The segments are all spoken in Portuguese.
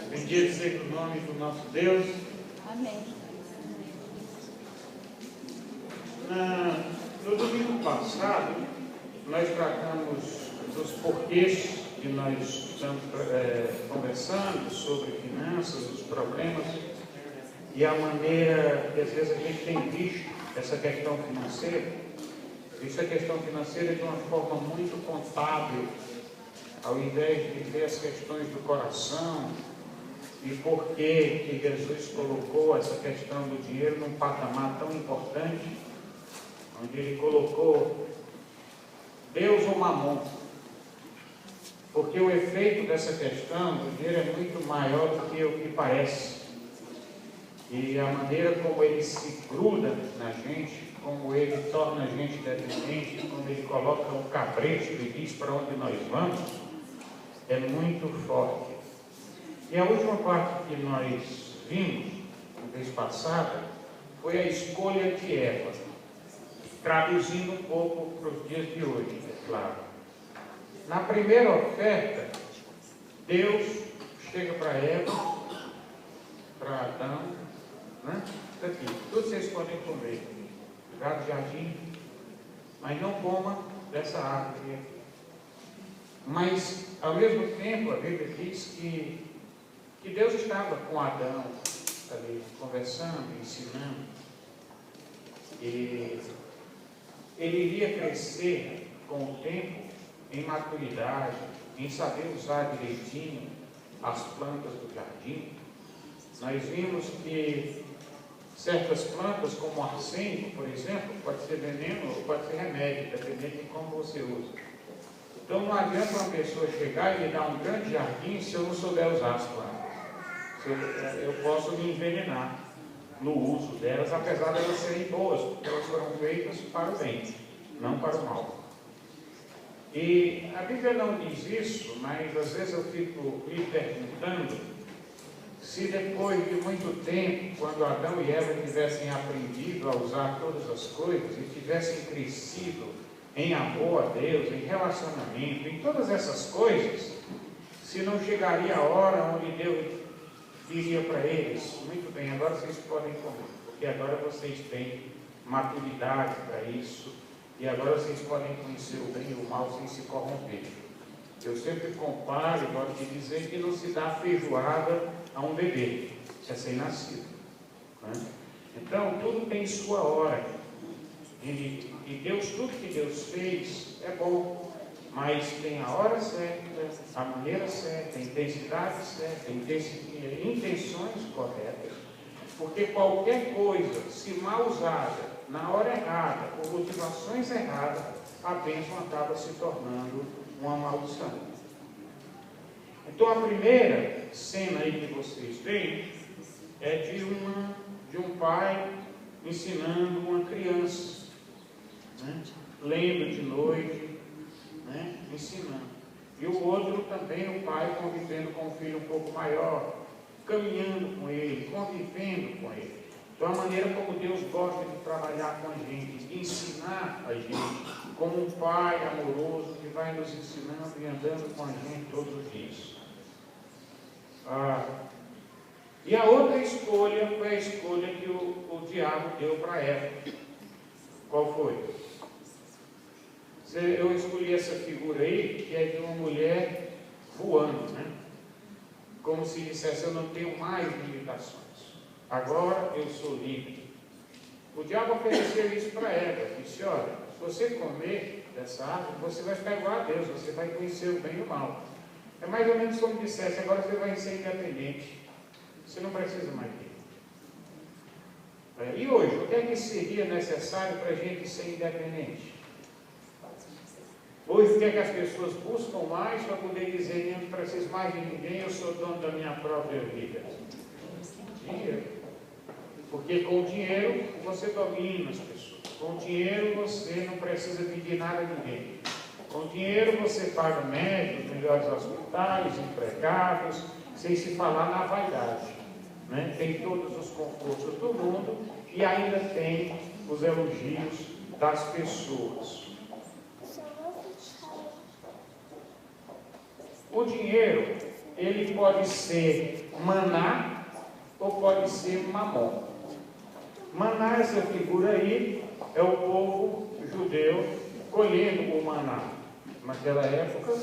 Bendito seja o nome do nosso Deus. Amém. No domingo passado, nós tratamos dos porquês que nós estamos conversando sobre finanças, os problemas e a maneira que às vezes a gente tem visto essa questão financeira. Visto a questão financeira de uma forma muito contábil, ao invés de ver as questões do coração e por que Jesus colocou essa questão do dinheiro num patamar tão importante, onde ele colocou Deus ou Mamon. Porque o efeito dessa questão do dinheiro é muito maior do que o que parece. E a maneira como ele se gruda na gente, como ele torna a gente dependente, como ele coloca um cabresto e diz para onde nós vamos, é muito forte. E a última parte que nós vimos, na vez passada, foi a escolha de Eva, traduzindo um pouco para os dias de hoje, é claro. Na primeira oferta, Deus chega para Eva, para Adão, né? Isso aqui, tudo vocês podem comer, lugar do jardim, mas não coma dessa árvore aqui. Mas, ao mesmo tempo, a Bíblia diz que Deus estava com Adão ali, conversando, ensinando. E ele iria crescer com o tempo em maturidade, em saber usar direitinho as plantas do jardim. Nós vimos que certas plantas, como o arsênico, por exemplo, pode ser veneno ou pode ser remédio, dependendo de como você usa. Então não adianta uma pessoa chegar e me dar um grande jardim se eu não souber usar as plantas. Eu posso me envenenar no uso delas, apesar de elas serem boas, porque elas foram feitas para o bem, não para o mal. E a Bíblia não diz isso, mas às vezes eu fico me perguntando se depois de muito tempo, quando Adão e Eva tivessem aprendido a usar todas as coisas e tivessem crescido em amor a Deus, em relacionamento, em todas essas coisas, se não chegaria a hora onde Deus diria para eles: muito bem, agora vocês podem comer, porque agora vocês têm maturidade para isso, e agora vocês podem conhecer o bem e o mal sem se corromper. Eu sempre comparo e gosto de dizer que não se dá feijoada a um bebê, recém-nascido, né? Então, tudo tem sua hora. E Deus, tudo que Deus fez é bom, mas tem a hora certa, a maneira certa, a intensidade certa, intenções corretas. Porque qualquer coisa, se mal usada, na hora errada, por motivações erradas, a bênção acaba se tornando uma maldição. Então a primeira cena aí que vocês veem é de um pai ensinando uma criança, né? Lendo de noite, né? Ensinando. E o outro também, o pai convivendo com o filho um pouco maior, caminhando com ele, convivendo com ele. Então a maneira como Deus gosta de trabalhar com a gente, de ensinar a gente, como um pai amoroso que vai nos ensinando e andando com a gente todos os dias. E a outra escolha foi a escolha que o diabo deu para Eva. Qual foi? Eu escolhi essa figura aí, que é de uma mulher voando, né? Como se dissesse: eu não tenho mais limitações, agora eu sou livre. O diabo ofereceu isso para Eva, disse: olha, se você comer dessa árvore, você vai ficar igual a Deus, você vai conhecer o bem e o mal. É mais ou menos como dissesse: agora você vai ser independente, você não precisa mais dele. E hoje, o que é que seria necessário para a gente ser independente? Hoje, o que é que as pessoas buscam mais para poder dizer: eu não preciso mais de ninguém, eu sou dono da minha própria vida? Dinheiro. Porque com o dinheiro você domina as pessoas. Com o dinheiro você não precisa pedir nada a ninguém. Com o dinheiro você paga médicos, melhores hospitais, empregados, sem se falar na vaidade, né? Tem todos os confortos do mundo e ainda tem os elogios das pessoas. O dinheiro ele pode ser maná ou pode ser mamon. Maná, essa figura aí, é o povo judeu colhendo o maná naquela época.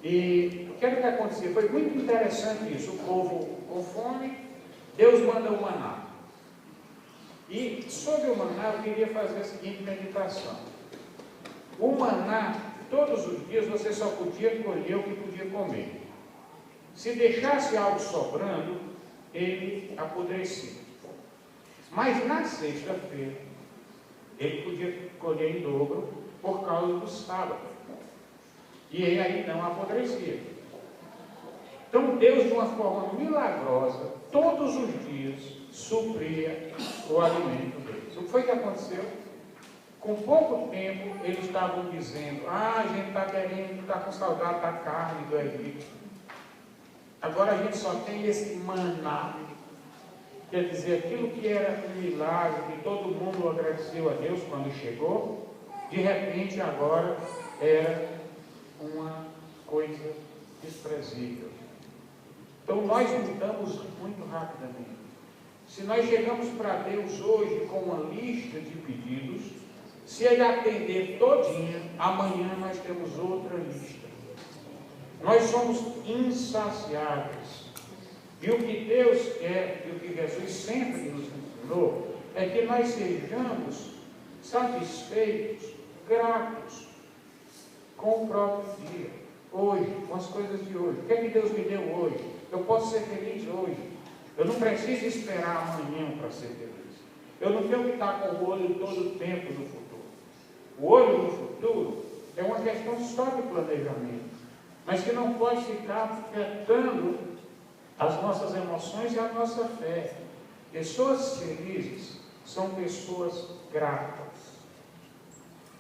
E o que era que acontecia? Foi muito interessante isso. O povo com fome, Deus manda o maná. E sobre o maná eu queria fazer a seguinte meditação. O maná, todos os dias você só podia colher o que podia comer. Se deixasse algo sobrando, ele apodrecia. Mas na sexta-feira, ele podia colher em dobro por causa do sábado. E ele aí não apodrecia. Então Deus, de uma forma milagrosa, todos os dias, supria o alimento deles. O que foi que aconteceu? Com pouco tempo, eles estavam dizendo: a gente está querendo, está com saudade da carne do Egito. Agora a gente só tem esse maná. Quer dizer, aquilo que era um milagre, que todo mundo agradeceu a Deus quando chegou, de repente agora era uma coisa desprezível. Então nós mudamos muito rapidamente. Se nós chegamos para Deus hoje com uma lista de pedidos, se Ele atender todinha, amanhã nós temos outra lista. Nós somos insaciáveis. E o que Deus quer, e o que Jesus sempre nos ensinou, é que nós sejamos satisfeitos, gratos com o próprio dia, hoje, com as coisas de hoje. O que é que Deus me deu hoje? Eu posso ser feliz hoje. Eu não preciso esperar amanhã para ser feliz. Eu não tenho que estar com o olho todo o tempo no futuro. O olho no futuro é uma questão só de planejamento, mas que não pode ficar afetando as nossas emoções e a nossa fé. Pessoas felizes são pessoas gratas.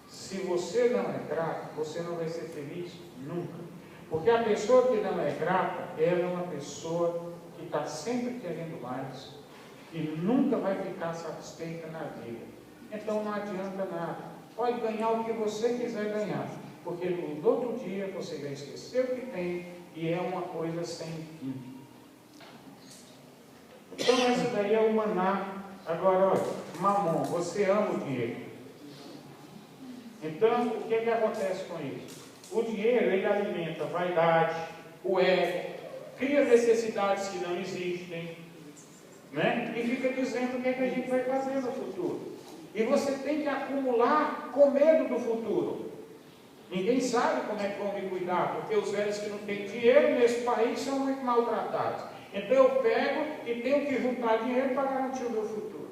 Se você não é grato, você não vai ser feliz nunca. Porque a pessoa que não é grata, ela é uma pessoa que está sempre querendo mais e nunca vai ficar satisfeita na vida. Então não adianta nada. Pode ganhar o que você quiser ganhar, porque no outro dia você vai esquecer o que tem e é uma coisa sem fim. Então essa daí é o maná. Agora, olha, mamon, você ama o dinheiro. Então, o que é que acontece com isso? O dinheiro, ele alimenta a vaidade, o ego, cria necessidades que não existem, né? E fica dizendo o que é que a gente vai fazer no futuro. E você tem que acumular com medo do futuro. Ninguém sabe como é que vão me cuidar, porque os velhos que não têm dinheiro nesse país são muito maltratados. Então eu pego e tenho que juntar dinheiro para garantir o meu futuro.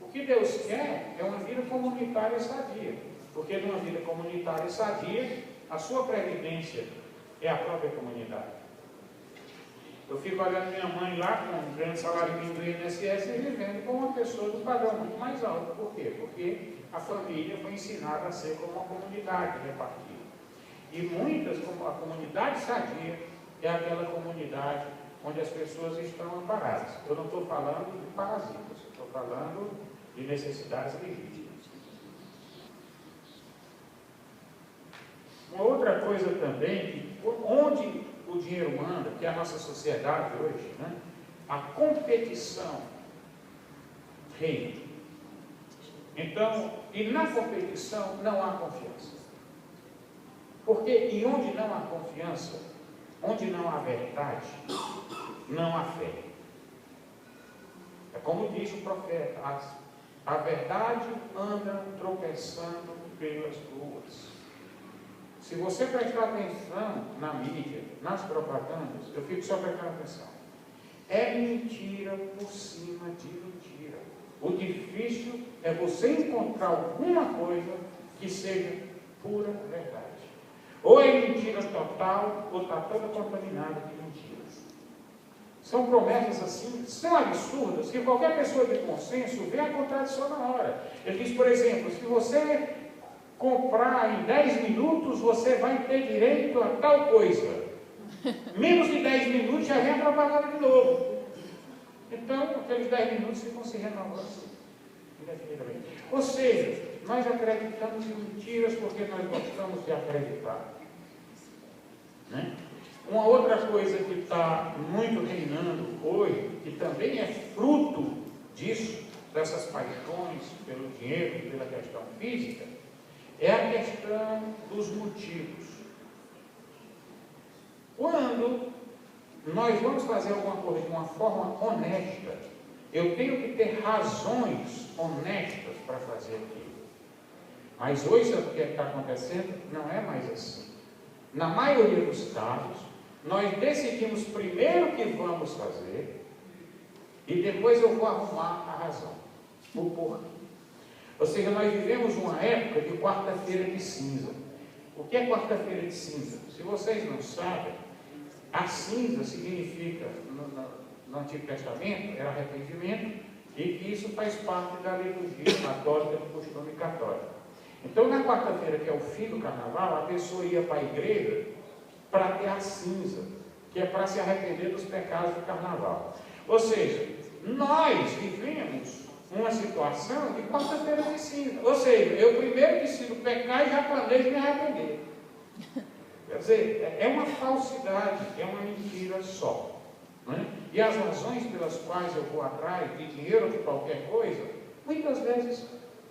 O que Deus quer é uma vida comunitária sadia, porque numa vida comunitária sadia, a sua previdência é a própria comunidade. Eu fico olhando minha mãe lá com um grande salário mínimo do INSS e vivendo com uma pessoa do padrão muito mais alto. Por quê? Porque a família foi ensinada a ser como uma comunidade repartida. E muitas, como a comunidade sadia, é aquela comunidade onde as pessoas estão amparadas. Eu não estou falando de parasitas, estou falando de necessidades legítimas. Uma outra coisa também, que onde o dinheiro manda, que é a nossa sociedade hoje, né? A competição reina. Então, e na competição não há confiança. Porque, e onde não há confiança, onde não há verdade, não há fé. É como diz o profeta, a verdade anda tropeçando pelas ruas. Se você prestar atenção na mídia, nas propagandas, eu fico só prestando atenção. É mentira por cima de mentira. O difícil é você encontrar alguma coisa que seja pura verdade. Ou é mentira total, ou está toda contaminada de mentiras. São promessas assim, são absurdas, que qualquer pessoa de bom senso vê a contradição na hora. Ele diz, por exemplo, se você comprar em 10 minutos, você vai ter direito a tal coisa. Menos de 10 minutos já vem a propaganda de novo. Então, aqueles 10 minutos ficam se renovando indefinidamente. Ou seja, nós acreditamos em mentiras porque nós gostamos de acreditar. Né? Uma outra coisa que está muito reinando hoje, que também é fruto disso, dessas paixões pelo dinheiro e pela questão física, é a questão dos motivos. Quando nós vamos fazer alguma coisa de uma forma honesta, eu tenho que ter razões honestas para fazer aquilo. Mas hoje, sabe o que está acontecendo? Não é mais assim. Na maioria dos casos, nós decidimos primeiro o que vamos fazer e depois eu vou arrumar a razão, o porquê. Ou seja, nós vivemos uma época de quarta-feira de cinza. O que é quarta-feira de cinza? Se vocês não sabem, a cinza significa, no Antigo Testamento, era arrependimento, e que isso faz parte da liturgia católica, do costume católico. Então, na quarta-feira, que é o fim do carnaval, a pessoa ia para a igreja para ter a cinza, que é para se arrepender dos pecados do carnaval. Ou seja, nós vivemos uma situação de quarta-feira de cinza. Ou seja, eu primeiro decido pecar e já planejo me arrepender. Quer dizer, é uma falsidade, é uma mentira só. Né? E as razões pelas quais eu vou atrás de dinheiro ou de qualquer coisa, muitas vezes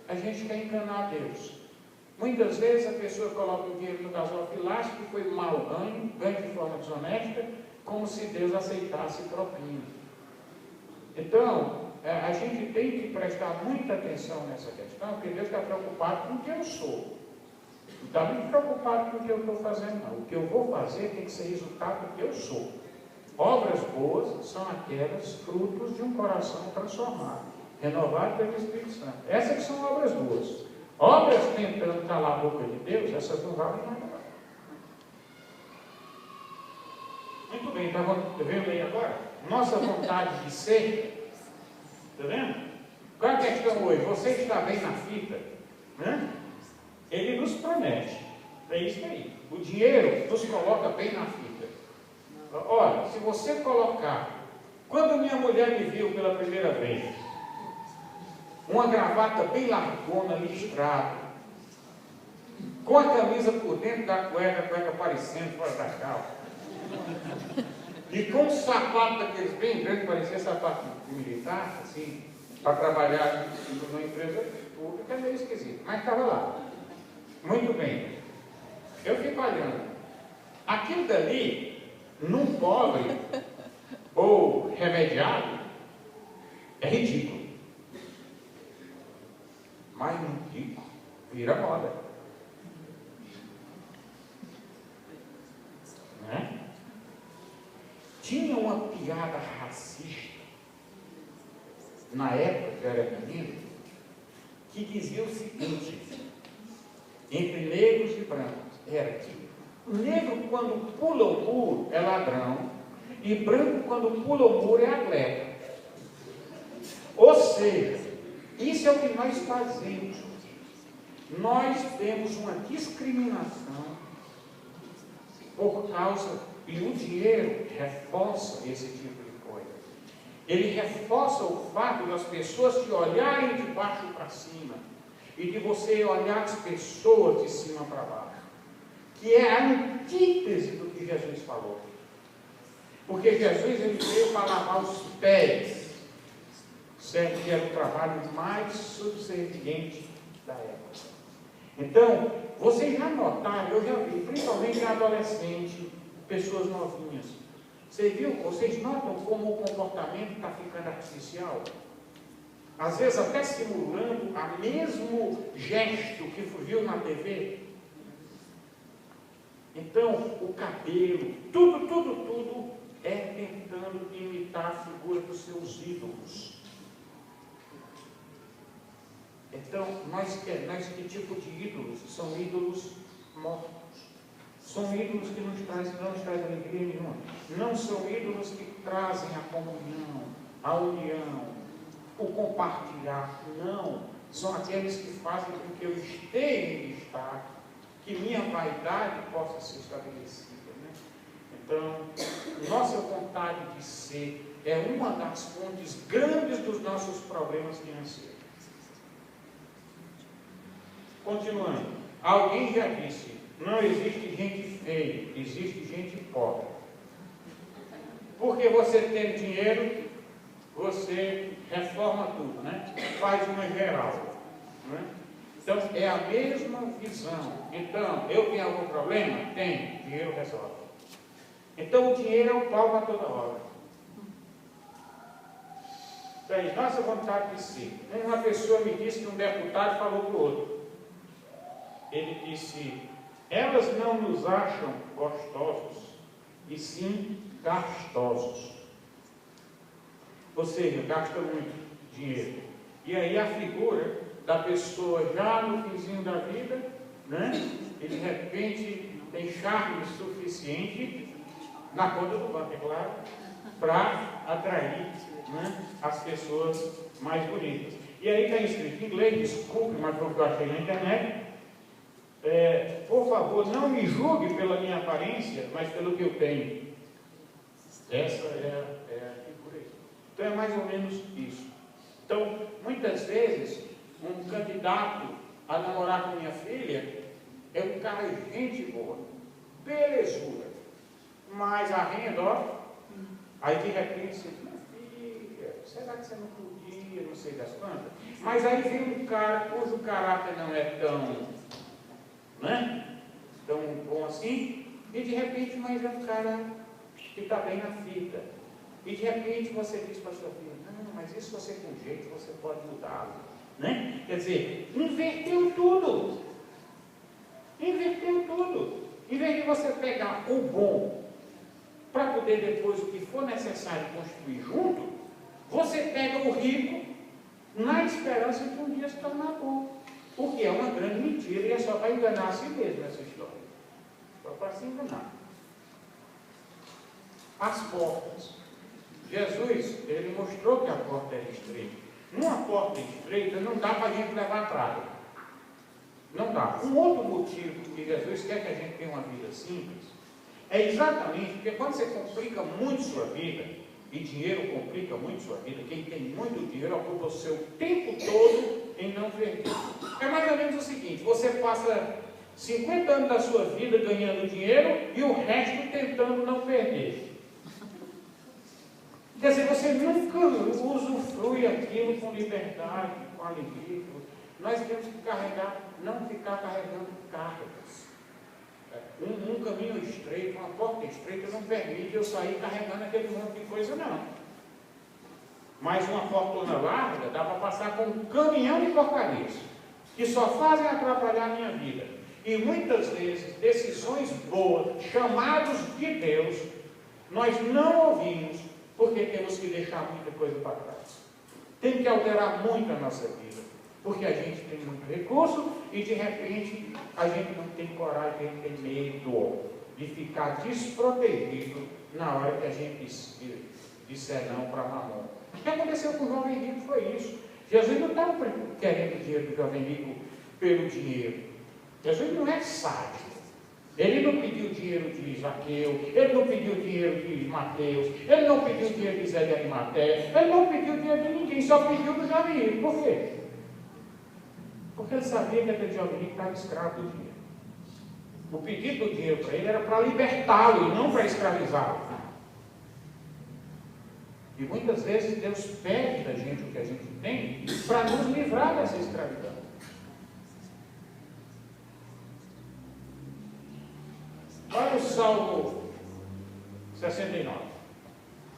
a gente quer enganar Deus. Muitas vezes a pessoa coloca o dinheiro no gasofilácio que foi mal ganho de forma desonesta, como se Deus aceitasse propina. Então, a gente tem que prestar muita atenção nessa questão, porque Deus está preocupado com o que eu sou. Não está muito preocupado com o que eu estou fazendo, não. O que eu vou fazer tem que ser resultado do que eu sou. Obras boas são aquelas frutos de um coração transformado, renovado pelo Espírito Santo. Essas são obras boas. Obras tentando calar a boca de Deus, essas não valem nada. Muito bem, está vendo aí agora? Nossa vontade de ser, está vendo? Qual é a questão hoje? Você está bem na fita, né? Ele nos promete, é isso aí. O dinheiro nos coloca bem na fita. Olha, se você colocar, quando minha mulher me viu pela primeira vez, uma gravata bem largona, listrada, com a camisa por dentro da cueca, a cueca aparecendo fora da calça, e com um sapato daqueles bem grandes, parecia sapato militar, assim, para trabalhar numa empresa pública, é meio esquisito, mas estava lá. Muito bem. Eu fico olhando. Aquilo dali, num pobre ou remediado, é ridículo. Mas num rico, vira moda. Né? Tinha uma piada racista, na época que eu era menino, que dizia o seguinte, entre negros e brancos, era que negro quando pula o muro é ladrão, e branco quando pula o muro é atleta. Ou seja, isso é o que nós fazemos. Nós temos uma discriminação por causa, e o dinheiro reforça esse tipo de coisa. Ele reforça o fato das pessoas te olharem de baixo para cima e de você olhar as pessoas de cima para baixo, que é a antítese do que Jesus falou. Porque Jesus ele veio para lavar os pés, certo? Que era o trabalho mais subserviente da época. Então, vocês já notaram, eu já vi, principalmente adolescente, pessoas novinhas. Vocês notam como o comportamento está ficando artificial? Às vezes até simulando o mesmo gesto que viu na TV. Então, o cabelo, tudo é tentando imitar a figura dos seus ídolos. Então, nós que tipo de ídolos? São ídolos mortos. São ídolos que não nos trazem alegria nenhuma. Não são ídolos que trazem a comunhão, a união, o compartilhar. Não. São aqueles que fazem com que eu esteja em destaque, que minha vaidade possa ser estabelecida. Né? Então, nossa vontade de ser é uma das fontes grandes dos nossos problemas financeiros. Continuando, alguém já disse, não existe gente feia, existe gente pobre. porque você tem dinheiro, você reforma tudo, né? Faz uma geral, né? Então, é a mesma visão. Então, eu tenho algum problema? Tenho. Dinheiro resolve. Então, o dinheiro é o pau para toda obra. Daí, nossa vontade de ser. Uma pessoa me disse que um deputado falou para o outro. Ele disse, elas não nos acham gostosos, e sim gastosos. Ou seja, gasta muito dinheiro. E aí a figura da pessoa já no finzinho da vida, né? E de repente tem charme suficiente na conta do banco, é claro, para atrair, né, as pessoas mais bonitas. E aí está escrito em inglês, desculpe, mas foi o que eu achei na internet. Por favor, não me julgue pela minha aparência, mas pelo que eu tenho. Essa é a figura aí. Então é mais ou menos isso. Então, muitas vezes, um candidato a namorar com minha filha é um cara de gente boa, belezura, mas a renda, ó, aí de repente você, minha filha, será que você não podia, não sei das quantas? Mas aí vem um cara cujo caráter não é tão, né, tão bom assim, e de repente mais é um cara que está bem na fita. E de repente você diz para a sua filha, não, mas isso você com jeito, você pode mudá-lo, né? Quer dizer, inverteu tudo. Inverteu tudo. Em vez de você pegar o bom para poder depois, o que for necessário, construir junto, você pega o rico na esperança de um dia se tornar bom. Porque é uma grande mentira e é só para enganar a si mesmo essa história. Só para se enganar. As portas. Jesus, ele mostrou que a porta era estreita. Numa porta estreita não dá para a gente levar praga. Não dá. Um outro motivo que Jesus quer que a gente tenha uma vida simples é exatamente porque quando você complica muito sua vida, e dinheiro complica muito sua vida, quem tem muito dinheiro ocupa o seu tempo todo em não perder. É mais ou menos o seguinte, você passa 50 anos da sua vida ganhando dinheiro e o resto tentando não perder. Quer dizer, você nunca usufrui aquilo com liberdade, com alegria. Nós temos que não ficar carregando cargas. Um caminho estreito, uma porta estreita não permite eu sair carregando aquele monte de coisa, não. Mas uma portona larga dá para passar com um caminhão de porcarias, que só fazem atrapalhar a minha vida. E muitas vezes, decisões boas, chamados de Deus, nós não ouvimos, porque temos que deixar muita coisa para trás. Tem que alterar muito a nossa vida, porque a gente tem muito recurso e de repente a gente não tem coragem, a gente tem medo de ficar desprotegido na hora que a gente disser não para Mamon. O que aconteceu com o jovem rico foi isso. Jesus não estava querendo o dinheiro do jovem rico pelo dinheiro. Jesus não é sádico. Ele não pediu dinheiro de Zaqueu, ele não pediu dinheiro de Mateus, ele não pediu dinheiro de Zé de Arimateia, ele não pediu dinheiro de ninguém, só pediu do jovem rico. Por quê? Porque ele sabia que aquele jovem rico estava escravo do dinheiro. O pedido do dinheiro para ele era para libertá-lo e não para escravizá-lo. E muitas vezes Deus pede da gente o que a gente tem para nos livrar dessa escravidão. Olha o Salmo 69.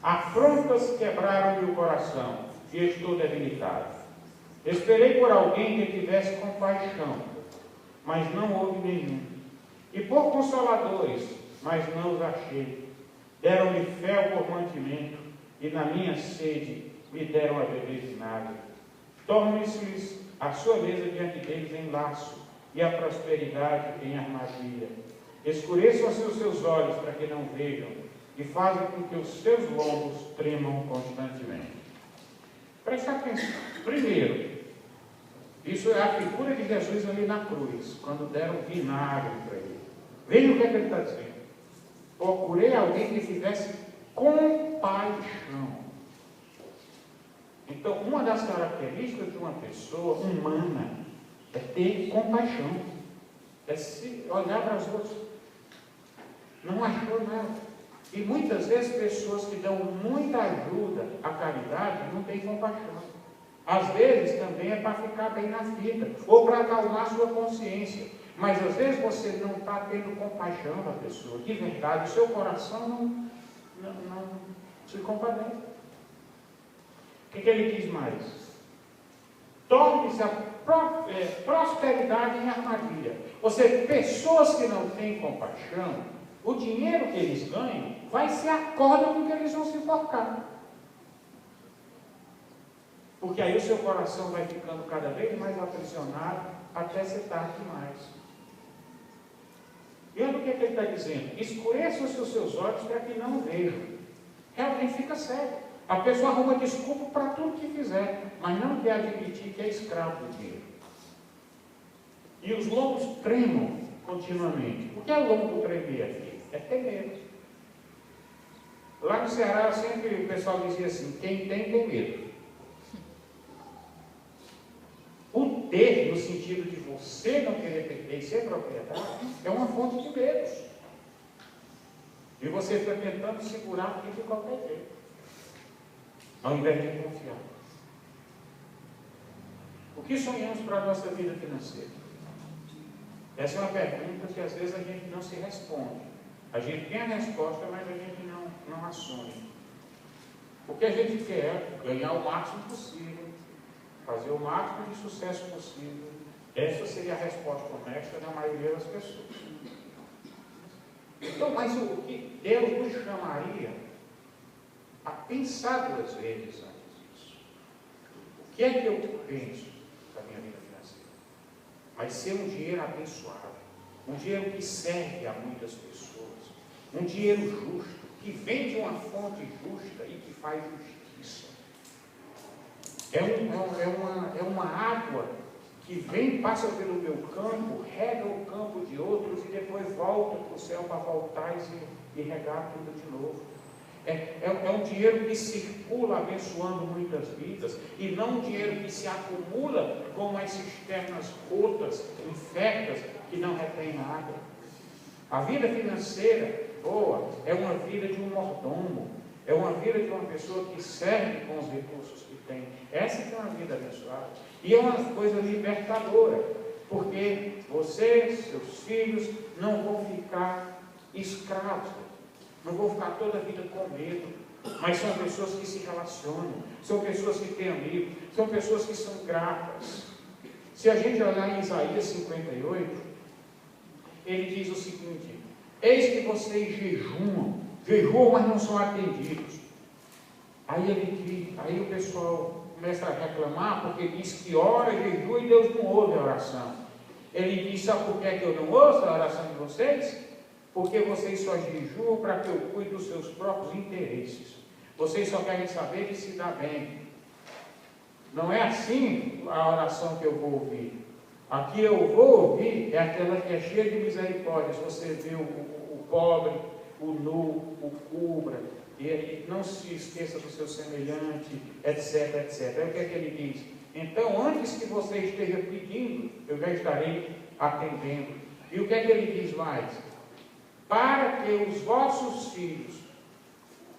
Afrontas quebraram-me o coração e estou debilitado. Esperei por alguém que tivesse compaixão, mas não houve nenhum. E por consoladores, mas não os achei. Deram-me fel por mantimento, e na minha sede me deram a beber vinagre. Torne-se-lhes a sua mesa diante deles em laço, e a prosperidade em armadilha. Escureçam-se os seus olhos para que não vejam, e fazem com que os seus lombos tremam constantemente. Preste atenção. Primeiro, isso é a figura de Jesus ali na cruz, quando deram vinagre para ele. Veja o que é que ele está dizendo. Procurei alguém que tivesse compaixão. Então, uma das características de uma pessoa humana é ter compaixão. É se olhar para os outros. Não achou nada. E muitas vezes pessoas que dão muita ajuda à caridade não têm compaixão. Às vezes também é para ficar bem na vida, ou para acalmar sua consciência. Mas às vezes você não está tendo compaixão da pessoa. De verdade, o seu coração não se compadece. O que ele diz mais? Torne-se a prosperidade em armadilha. Ou seja, pessoas que não têm compaixão, o dinheiro que eles ganham vai ser a corda com que eles vão se enforcar. Porque aí o seu coração vai ficando cada vez mais aprisionado até ser tarde demais. E olha o que ele está dizendo: escureçam-se os seus olhos para que não vejam. Realmente fica cego. A pessoa arruma desculpa para tudo que fizer, mas não quer admitir que é escravo do dinheiro. E os lombos tremam continuamente. O que é lombo tremer aqui? É ter medo. Lá no Ceará, sempre o pessoal dizia assim: quem tem medo. O ter, no sentido de você não querer perder e ser propriedade, é uma fonte de medos. E você está tentando segurar aquilo de qualquer jeito, ao invés de confiar. O que sonhamos para a nossa vida financeira? Essa é uma pergunta que às vezes a gente não se responde. A gente tem a resposta, mas a gente não assume. O que a gente quer é ganhar o máximo possível, fazer o máximo de sucesso possível. Essa seria a resposta honesta da maioria das pessoas. Então, mas o que Deus nos chamaria a pensar duas vezes antes disso? O que é que eu penso da minha vida financeira? Vai ser um dinheiro abençoado, um dinheiro que serve a muitas pessoas, um dinheiro justo, que vem de uma fonte justa e que faz justiça. É uma água que vem, passa pelo meu campo, rega o campo de outros e depois volta para o céu para voltar e regar tudo de novo. É um dinheiro que circula abençoando muitas vidas, e não um dinheiro que se acumula como as cisternas rotas, infectas, que não retém nada. A vida financeira boa é uma vida de um mordomo, é uma vida de uma pessoa que serve com os recursos que tem. Essa que é uma vida abençoada. E é uma coisa libertadora, porque você, seus filhos, não vão ficar escravos, não vão ficar toda a vida com medo, mas são pessoas que se relacionam, são pessoas que têm amigos, são pessoas que são gratas. Se a gente olhar em Isaías 58, ele diz o seguinte: eis que vocês jejuam, mas não são atendidos. Aí o pessoal começa a reclamar, porque diz que ora, jejua e Deus não ouve a oração. Ele diz: sabe por que eu não ouço a oração de vocês? Porque vocês só jejuam para que eu cuide dos seus próprios interesses. Vocês só querem saber de se dar bem. Não é assim a oração que eu vou ouvir. A que eu vou ouvir é aquela que é cheia de misericórdia. Você vê o pobre, o nu, o cubra, e não se esqueça do seu semelhante, etc, etc. É o que é que ele diz? Então, antes que você esteja pedindo, eu já estarei atendendo. E o que é que ele diz mais? Para que os vossos filhos,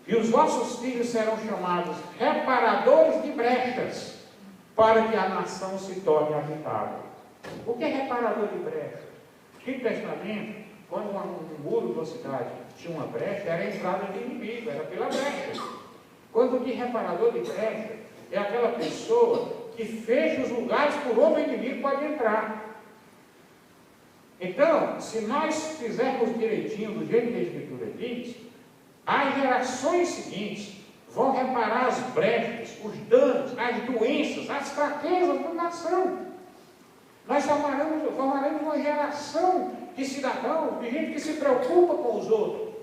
e os vossos filhos serão chamados reparadores de brechas, para que a nação se torne habitável. O que é reparador de brecha? No Antigo Testamento, quando um muro de uma cidade tinha uma brecha, era a entrada de inimigo, era pela brecha. Quando diz reparador de brecha, é aquela pessoa que fecha os lugares por onde o inimigo pode entrar. Então, se nós fizermos direitinho do jeito que a Escritura diz, as gerações seguintes vão reparar as brechas, os danos, as doenças, as fraquezas da nação. Nós formaremos uma geração de cidadãos, de gente que se preocupa com os outros,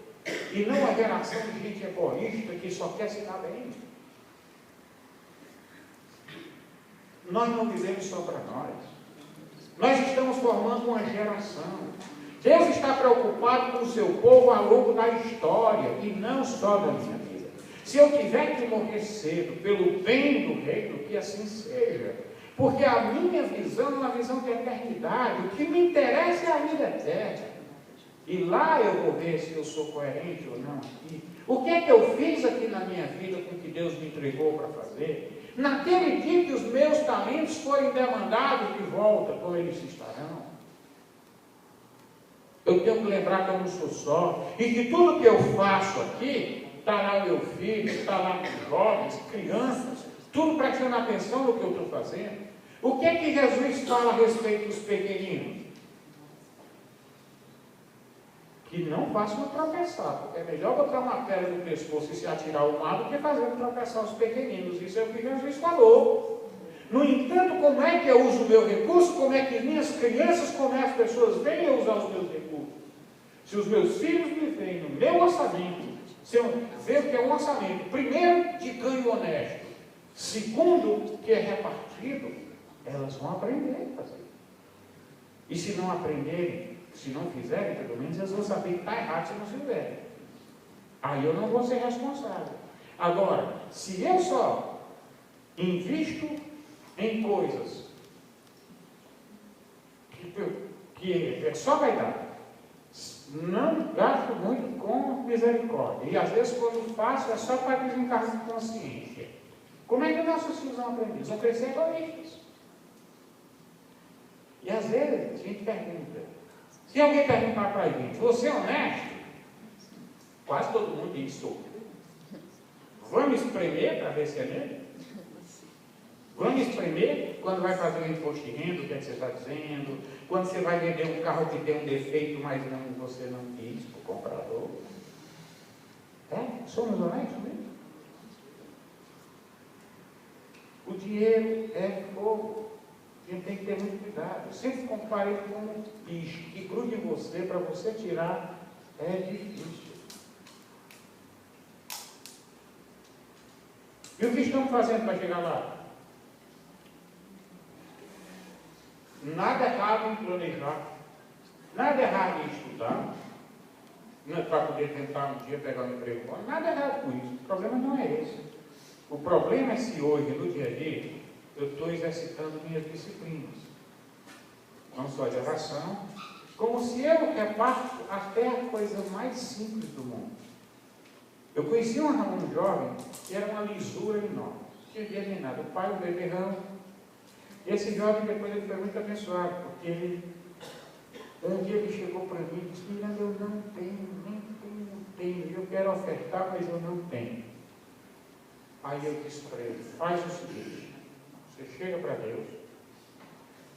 e não uma geração de gente egoísta que só quer se dar bem. Nós não vivemos só para nós. Nós estamos formando uma geração. Deus está preocupado com o seu povo ao longo da história, e não só da minha vida. Se eu tiver que morrer cedo pelo bem do reino, que assim seja. Porque a minha visão é uma visão de eternidade. O que me interessa é a vida eterna. E lá eu vou ver se eu sou coerente ou não aqui. O que é que eu fiz aqui na minha vida com o que Deus me entregou para fazer? Naquele dia que os meus talentos forem demandados de volta, como eles estarão? Eu tenho que lembrar que eu não sou só. E que tudo que eu faço aqui, está lá meu filho, está lá os jovens, crianças, tudo prestando atenção no que eu estou fazendo. O que é que Jesus fala a respeito dos pequeninos? Que não façam tropeçar, porque é melhor botar uma pedra no pescoço e se atirar ao mar do que fazer tropeçar os pequeninos. Isso é o que Jesus falou. No entanto, como é que eu uso o meu recurso? Como é que minhas crianças, como é que as pessoas veem eu usar os meus recursos? Se os meus filhos me veem no meu orçamento, se eu ver que é um orçamento, primeiro, de ganho honesto, segundo, que é repartido, elas vão aprender a fazer. E se não aprenderem, se não fizerem, pelo menos eles vão saber que está errado se não fizerem. Aí eu não vou ser responsável. Agora, se eu só invisto em coisas que é só vai dar, não gasto muito com misericórdia, e às vezes quando faço é só para desencarnar de consciência, como é que nossos filhos vão aprender? Eles vão crescer egoístas. E às vezes a gente pergunta, se alguém perguntar para a gente, você é honesto? Quase todo mundo diz, sou. Vamos espremer para ver se é mesmo? Vamos espremer quando vai fazer um imposto de renda, o que é que você está dizendo? Quando você vai vender um carro que tem um defeito, mas não, você não quis para o comprador? Somos honestos mesmo? O dinheiro é fogo. A gente tem que ter muito cuidado. Eu sempre comparei com um bicho que grude em você, para você tirar, é difícil. E o que estamos fazendo para chegar lá? Nada errado em planejar, nada errado em estudar, para poder tentar um dia pegar um emprego bom, nada errado com isso. O problema não é esse. O problema é se hoje, no dia a dia, eu estou exercitando minhas disciplinas, não só de oração, como se eu reparto até a coisa mais simples do mundo. Eu conheci um jovem que era uma lisura enorme, não tinha dinheiro nem nada, o pai, um beberrão. E esse jovem depois ele foi muito abençoado, porque um dia ele chegou para mim e disse, Miranda, eu não tenho, eu quero ofertar, mas eu não tenho. Aí eu disse para ele, faz o seguinte, você chega para Deus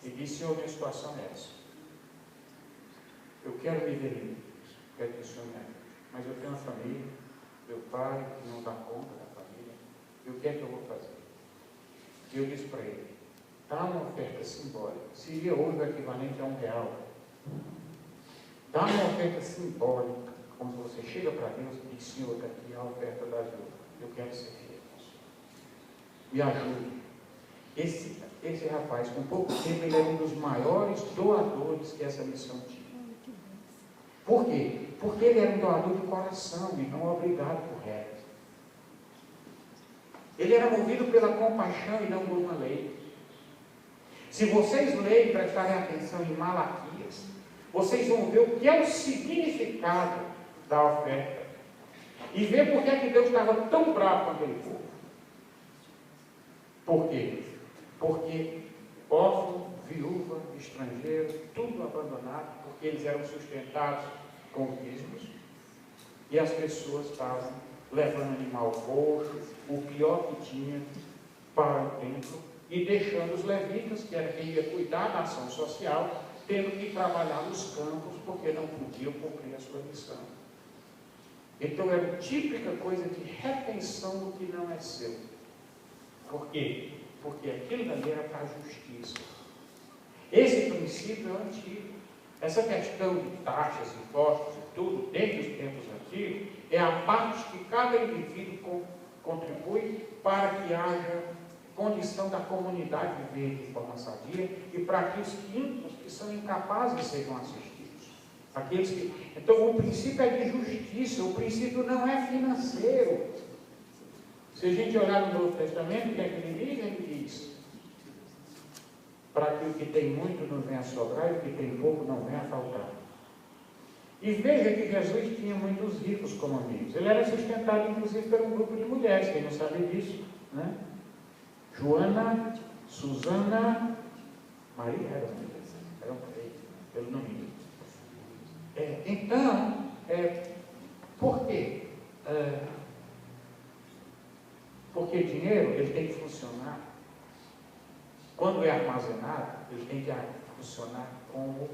e diz, Senhor, minha situação é essa. Eu quero me ver livre, quero que o Senhor me ajude, mas eu tenho uma família, meu pai que não dá conta da família, e o que é que eu vou fazer? E eu disse para ele, dá uma oferta simbólica, seria hoje o equivalente a R$1. Dá uma oferta simbólica, como você chega para Deus e diz, Senhor, está aqui a oferta da ajuda, eu quero ser fiel. Me ajude. Esse rapaz, com pouco tempo, ele era um dos maiores doadores que essa missão tinha. Por quê? Porque ele era um doador de coração e não obrigado por regras. Ele era movido pela compaixão e não por uma lei. Se vocês lerem e prestarem atenção em Malaquias, vocês vão ver o que é o significado da oferta e ver por que Deus estava tão bravo com aquele povo. Por quê? Porque órfão, viúva, estrangeiro, tudo abandonado, porque eles eram sustentados com dízimos e as pessoas estavam levando animal coxo, o pior que tinha, para o templo e deixando os levitas, que era quem ia cuidar da ação social, tendo que trabalhar nos campos porque não podiam cumprir a sua missão. Então é a típica coisa de retenção do que não é seu. Por quê? Porque aquilo dali era para a justiça. Esse princípio é antigo. Essa questão de taxas, impostos e tudo, desde os tempos antigos, é a parte que cada indivíduo contribui para que haja condição da comunidade viver de forma sadia e para que os que são incapazes sejam assistidos. Aqueles que... Então, o princípio é de justiça, o princípio não é financeiro. Se a gente olhar no Novo Testamento, o que é que ele diz? Ele diz, para que o que tem muito não venha a sobrar e o que tem pouco não venha a faltar. E veja que Jesus tinha muitos ricos como amigos. Ele era sustentado, inclusive, por um grupo de mulheres, quem não sabe disso, né? Joana, Susana, Maria eram três, pelo nome. Então, por quê? Porque dinheiro, ele tem que funcionar. Quando é armazenado, ele tem que funcionar como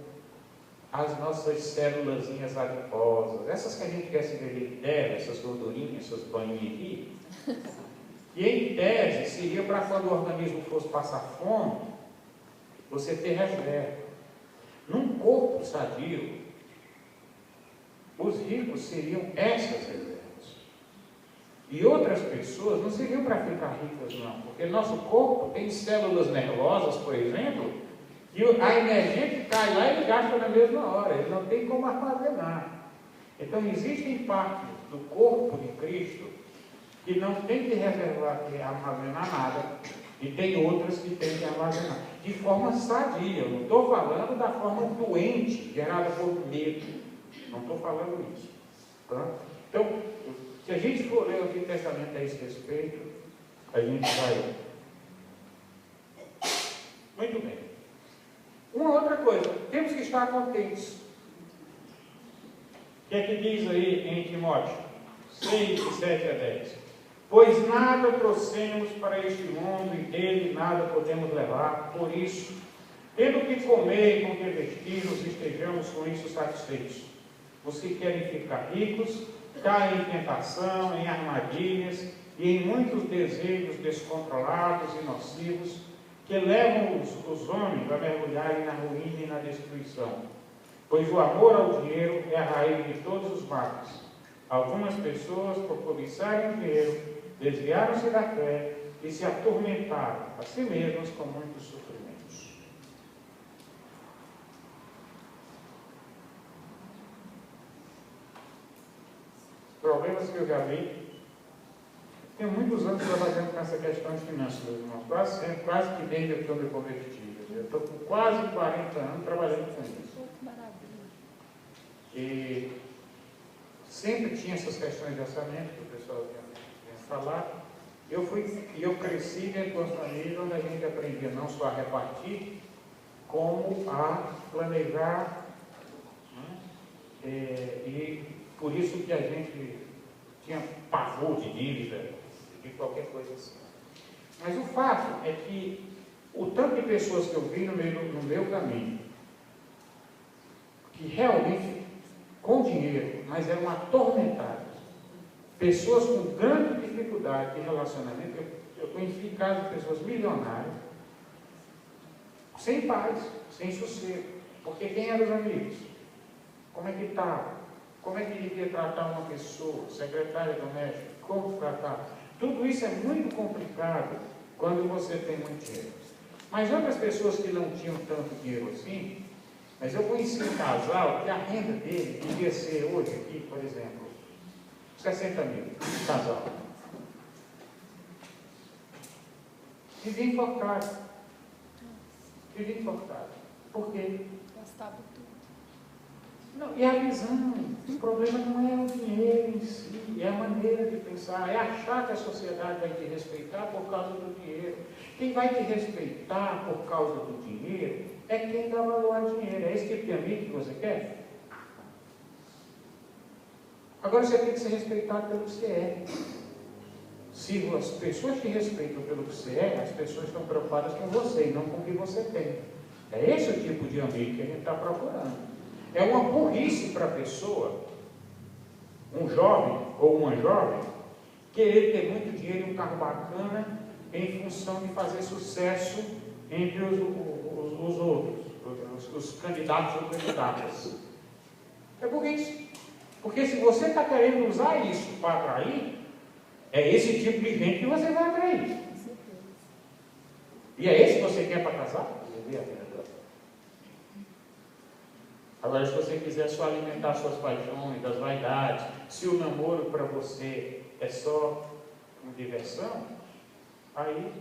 as nossas célulazinhas adiposas, essas que a gente quer se ver terra, essas gordurinhas, essas banhinhas aqui, e em tese seria para quando o organismo fosse passar fome, você ter reserva. Num corpo sadio, os ricos seriam essas reservas. E outras pessoas não seriam para ficar ricas, não, porque nosso corpo tem células nervosas, por exemplo, e a energia que cai lá ele gasta na mesma hora, ele não tem como armazenar. Então existem partes do corpo de Cristo que não tem que reservar, que armazenar nada, e tem outras que tem que armazenar, de forma sadia. Eu não estou falando da forma doente, gerada por medo, não estou falando isso. Tá? Então, se a gente for ler o Antigo Testamento a esse respeito, a gente vai. Muito bem. Uma outra coisa, temos que estar contentes. O que é que diz aí em Timóteo 6, 7 a 10? Pois nada trouxemos para este mundo e dele nada podemos levar, por isso, tendo que comer e com que vestir-nos, estejamos com isso satisfeitos. Os que querem ficar ricos, caem em tentação, em armadilhas e em muitos desejos descontrolados e nocivos, que levam os homens a mergulharem na ruína e na destruição. Pois o amor ao dinheiro é a raiz de todos os males. Algumas pessoas, por cobiçarem o dinheiro, desviaram-se da fé e se atormentaram a si mesmos com muitos sofrimentos. Problemas que eu já vi. Tenho muitos anos trabalhando com essa questão de finanças, meus irmãos. Quase que desde que eu me converti. Eu estou com quase 40 anos trabalhando com isso. E sempre tinha essas questões de orçamento que o pessoal vinha falar. Eu cresci dentro de uma família onde a gente aprendia não só a repartir, como a planejar. Né? E por isso que a gente tinha pavor de dívida, de qualquer coisa assim. Mas o fato é que o tanto de pessoas que eu vi no meu caminho, que realmente, com dinheiro, mas eram atormentadas, pessoas com grande dificuldade de relacionamento, eu conheci casos de pessoas milionárias, sem paz, sem sossego, porque quem eram os amigos? Como é que estava? Como é que devia tratar uma pessoa, secretária doméstica? Como tratar? Tudo isso é muito complicado quando você tem muito dinheiro. Mas outras pessoas que não tinham tanto dinheiro assim, mas eu conheci um casal que a renda dele devia ser hoje aqui, por exemplo, 60 mil, casal. Vivia enforcado. Vivia enforcado. Por quê? Gastava tudo. Não, e a visão, o problema não é o dinheiro em si, é a maneira de pensar, é achar que a sociedade vai te respeitar por causa do dinheiro. Quem vai te respeitar por causa do dinheiro é quem dá valor ao dinheiro. É esse tipo de amigo que você quer? Agora você tem que ser respeitado pelo que você é. Se as pessoas te respeitam pelo que você é, as pessoas estão preocupadas com você e não com o que você tem. É esse o tipo de amigo que a gente está procurando. É uma burrice para a pessoa, um jovem ou uma jovem, querer ter muito dinheiro e um carro bacana em função de fazer sucesso entre os outros, os candidatos ou candidatas. É burrice. Porque se você está querendo usar isso para atrair, é esse tipo de gente que você vai atrair. E é esse que você quer para casar? Agora, se você quiser só alimentar suas paixões, das vaidades, se o namoro para você é só uma diversão, aí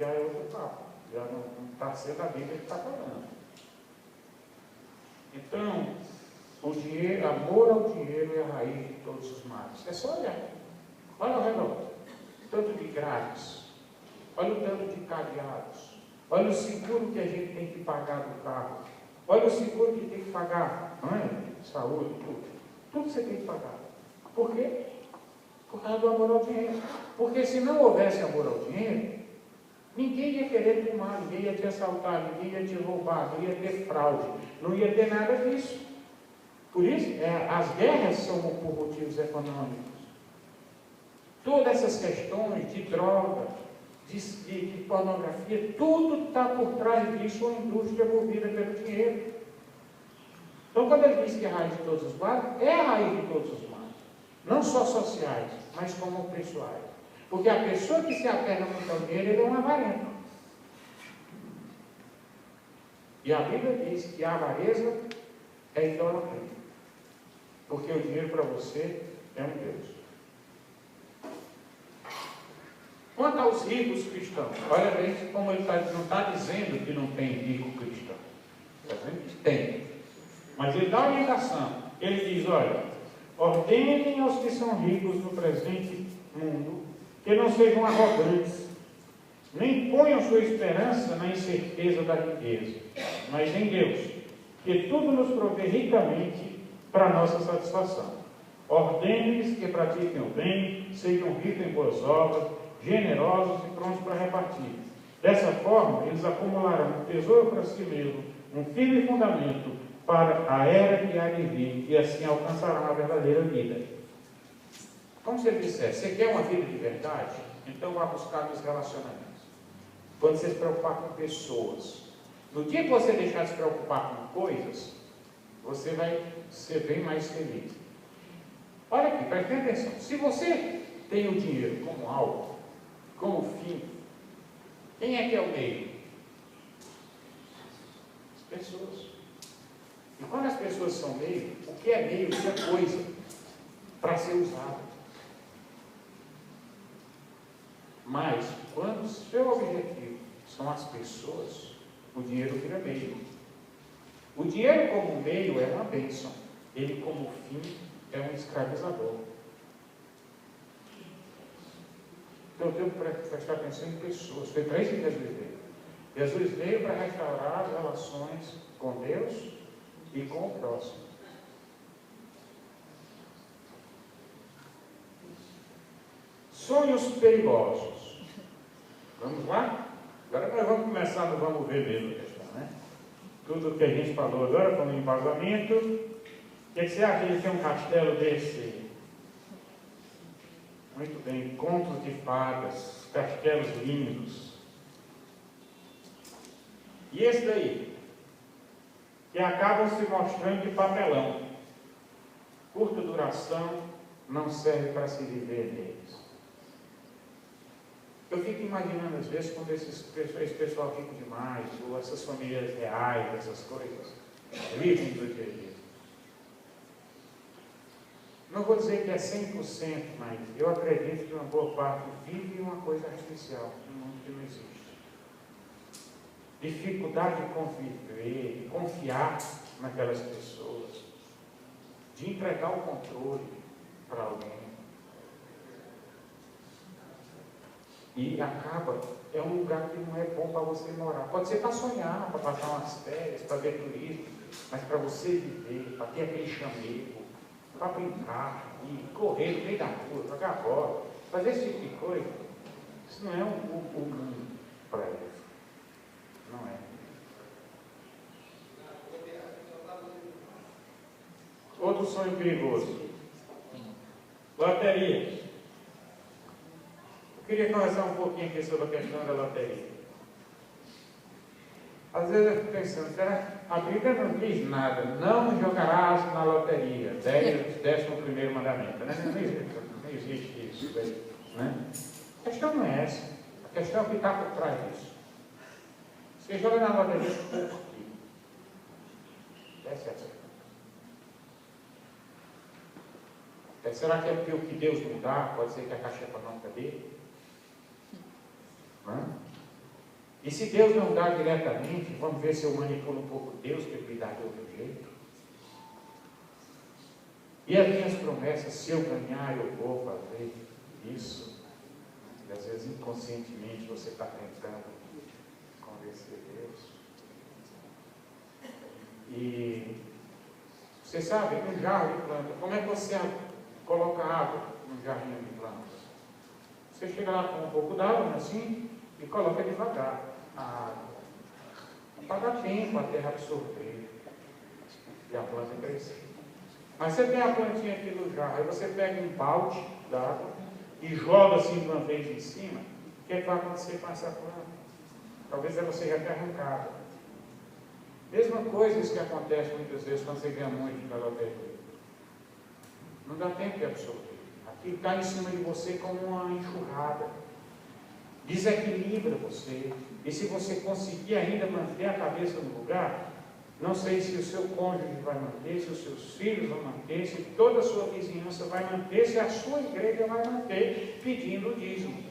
já é outro papo. Já não está sendo a Bíblia que está falando. Então, O dinheiro, amor ao dinheiro é a raiz de todos os males. É só olhar. Olha ao redor. Tanto de grades. Olha o tanto de cadeados. Olha o seguro que a gente tem que pagar do carro. Olha o seguro que tem que pagar. Mãe, saúde, tudo. Tudo você tem que pagar. Por quê? Por causa do amor ao dinheiro. Porque se não houvesse amor ao dinheiro, ninguém ia querer tomar, ninguém ia te assaltar, ninguém ia te roubar, não ia ter fraude, não ia ter nada disso. Por isso, as guerras são por motivos econômicos. Todas essas questões de droga, de pornografia, tudo está por trás disso, uma indústria movida pelo dinheiro. Então, quando ele diz que é a raiz de todos os males, é a raiz de todos os males. Não só sociais, mas como pessoais. Porque a pessoa que se apega muito ao dinheiro, ele é um avarento. E a Bíblia diz que a avareza é idolatria. Porque o dinheiro para você é um Deus. Quanto aos ricos cristãos, olha bem como ele não está dizendo que não tem rico cristão. Está dizendo que tem. Mas ele dá uma orientação. Ele diz, olha, ordenem aos que são ricos no presente mundo, que não sejam arrogantes, nem ponham sua esperança na incerteza da riqueza, mas em Deus, que tudo nos provê ricamente para a nossa satisfação. Ordene-lhes que pratiquem o bem, sejam ricos em boas obras, generosos e prontos para repartir. Dessa forma, eles acumularão um tesouro para si mesmos, um firme fundamento para a era que há de vir, e assim alcançarão a verdadeira vida. Como se ele dissesse, você quer uma vida de verdade? Então vá buscar nos relacionamentos. Quando você se preocupar com pessoas, no dia que você deixar de se preocupar com coisas, você vai ser bem mais feliz. Olha aqui, preste atenção. Se você tem o dinheiro como alvo, como fim, quem é que é o meio? As pessoas. E quando as pessoas são meio, o que é meio? O que é coisa para ser usada. Mas, quando o seu objetivo são as pessoas, o dinheiro vira meio. O dinheiro como meio é uma bênção. Ele como fim é um escravizador. Então eu tenho que prestar atenção em pessoas. Foi para isso que Jesus veio. Jesus veio para restaurar as relações com Deus e com o próximo. Sonhos perigosos. Vamos lá? Agora nós vamos começar no vamos ver mesmo a questão, né? Tudo que a gente falou agora foi um embasamento. O que você acha de ter um castelo desse? Muito bem, contos de fadas, castelos lindos. E esse daí? Que acabam se mostrando de papelão. Curta duração, não serve para se viver neles. Eu fico imaginando às vezes quando esse pessoal rico demais, ou essas famílias reais, essas coisas, vivem do dia a dia. Não vou dizer que é 100%, mas eu acredito que uma boa parte vive uma coisa artificial, um mundo que não existe. Dificuldade de conviver, de confiar naquelas pessoas, de entregar o controle para alguém. E acaba, é um lugar que não é bom para você morar. Pode ser para sonhar, para passar umas férias, para ver turismo, mas para você viver, para ter aquele chamego, para brincar, e correr no meio da rua, jogar bola, fazer esse tipo de coisa, isso não é um mundo para eles. Não é. Outro sonho perigoso. Loteria. Eu queria conversar um pouquinho aqui sobre a questão da loteria. Às vezes eu fico pensando, será que a Bíblia não diz nada? Não jogarás na loteria. 11º mandamento. Né? Não existe isso. Né? A questão não é essa. A questão é o que está por trás disso. Você joga na loteria por quê? Essa é a questão. Será que é porque o que Deus não dá pode ser que a caixa econômica dele? E se Deus não dá diretamente, vamos ver se eu manipulo um pouco Deus para ele dar de outro jeito. E as minhas promessas, se eu ganhar, eu vou fazer isso. E às vezes inconscientemente você está tentando convencer Deus. E você sabe, um jarro de planta, como é que você coloca água num jarrinho de plantas? Você chega lá com um pouco d'água, assim, e coloca devagar a água. Para dar tempo a terra absorver e a planta crescer. Mas você tem a plantinha aqui no jarro, aí você pega um balde d'água e joga assim de uma vez em cima, o que vai acontecer com essa planta? Talvez ela seja até arrancada. Mesma coisa isso que acontece muitas vezes quando você ganha muito na loteria. Não dá tempo de absorver. Aquilo cai em cima de você como uma enxurrada. Desequilibra você. E se você conseguir ainda manter a cabeça no lugar, não sei se o seu cônjuge vai manter, se os seus filhos vão manter, se toda a sua vizinhança vai manter, se a sua igreja vai manter pedindo o dízimo.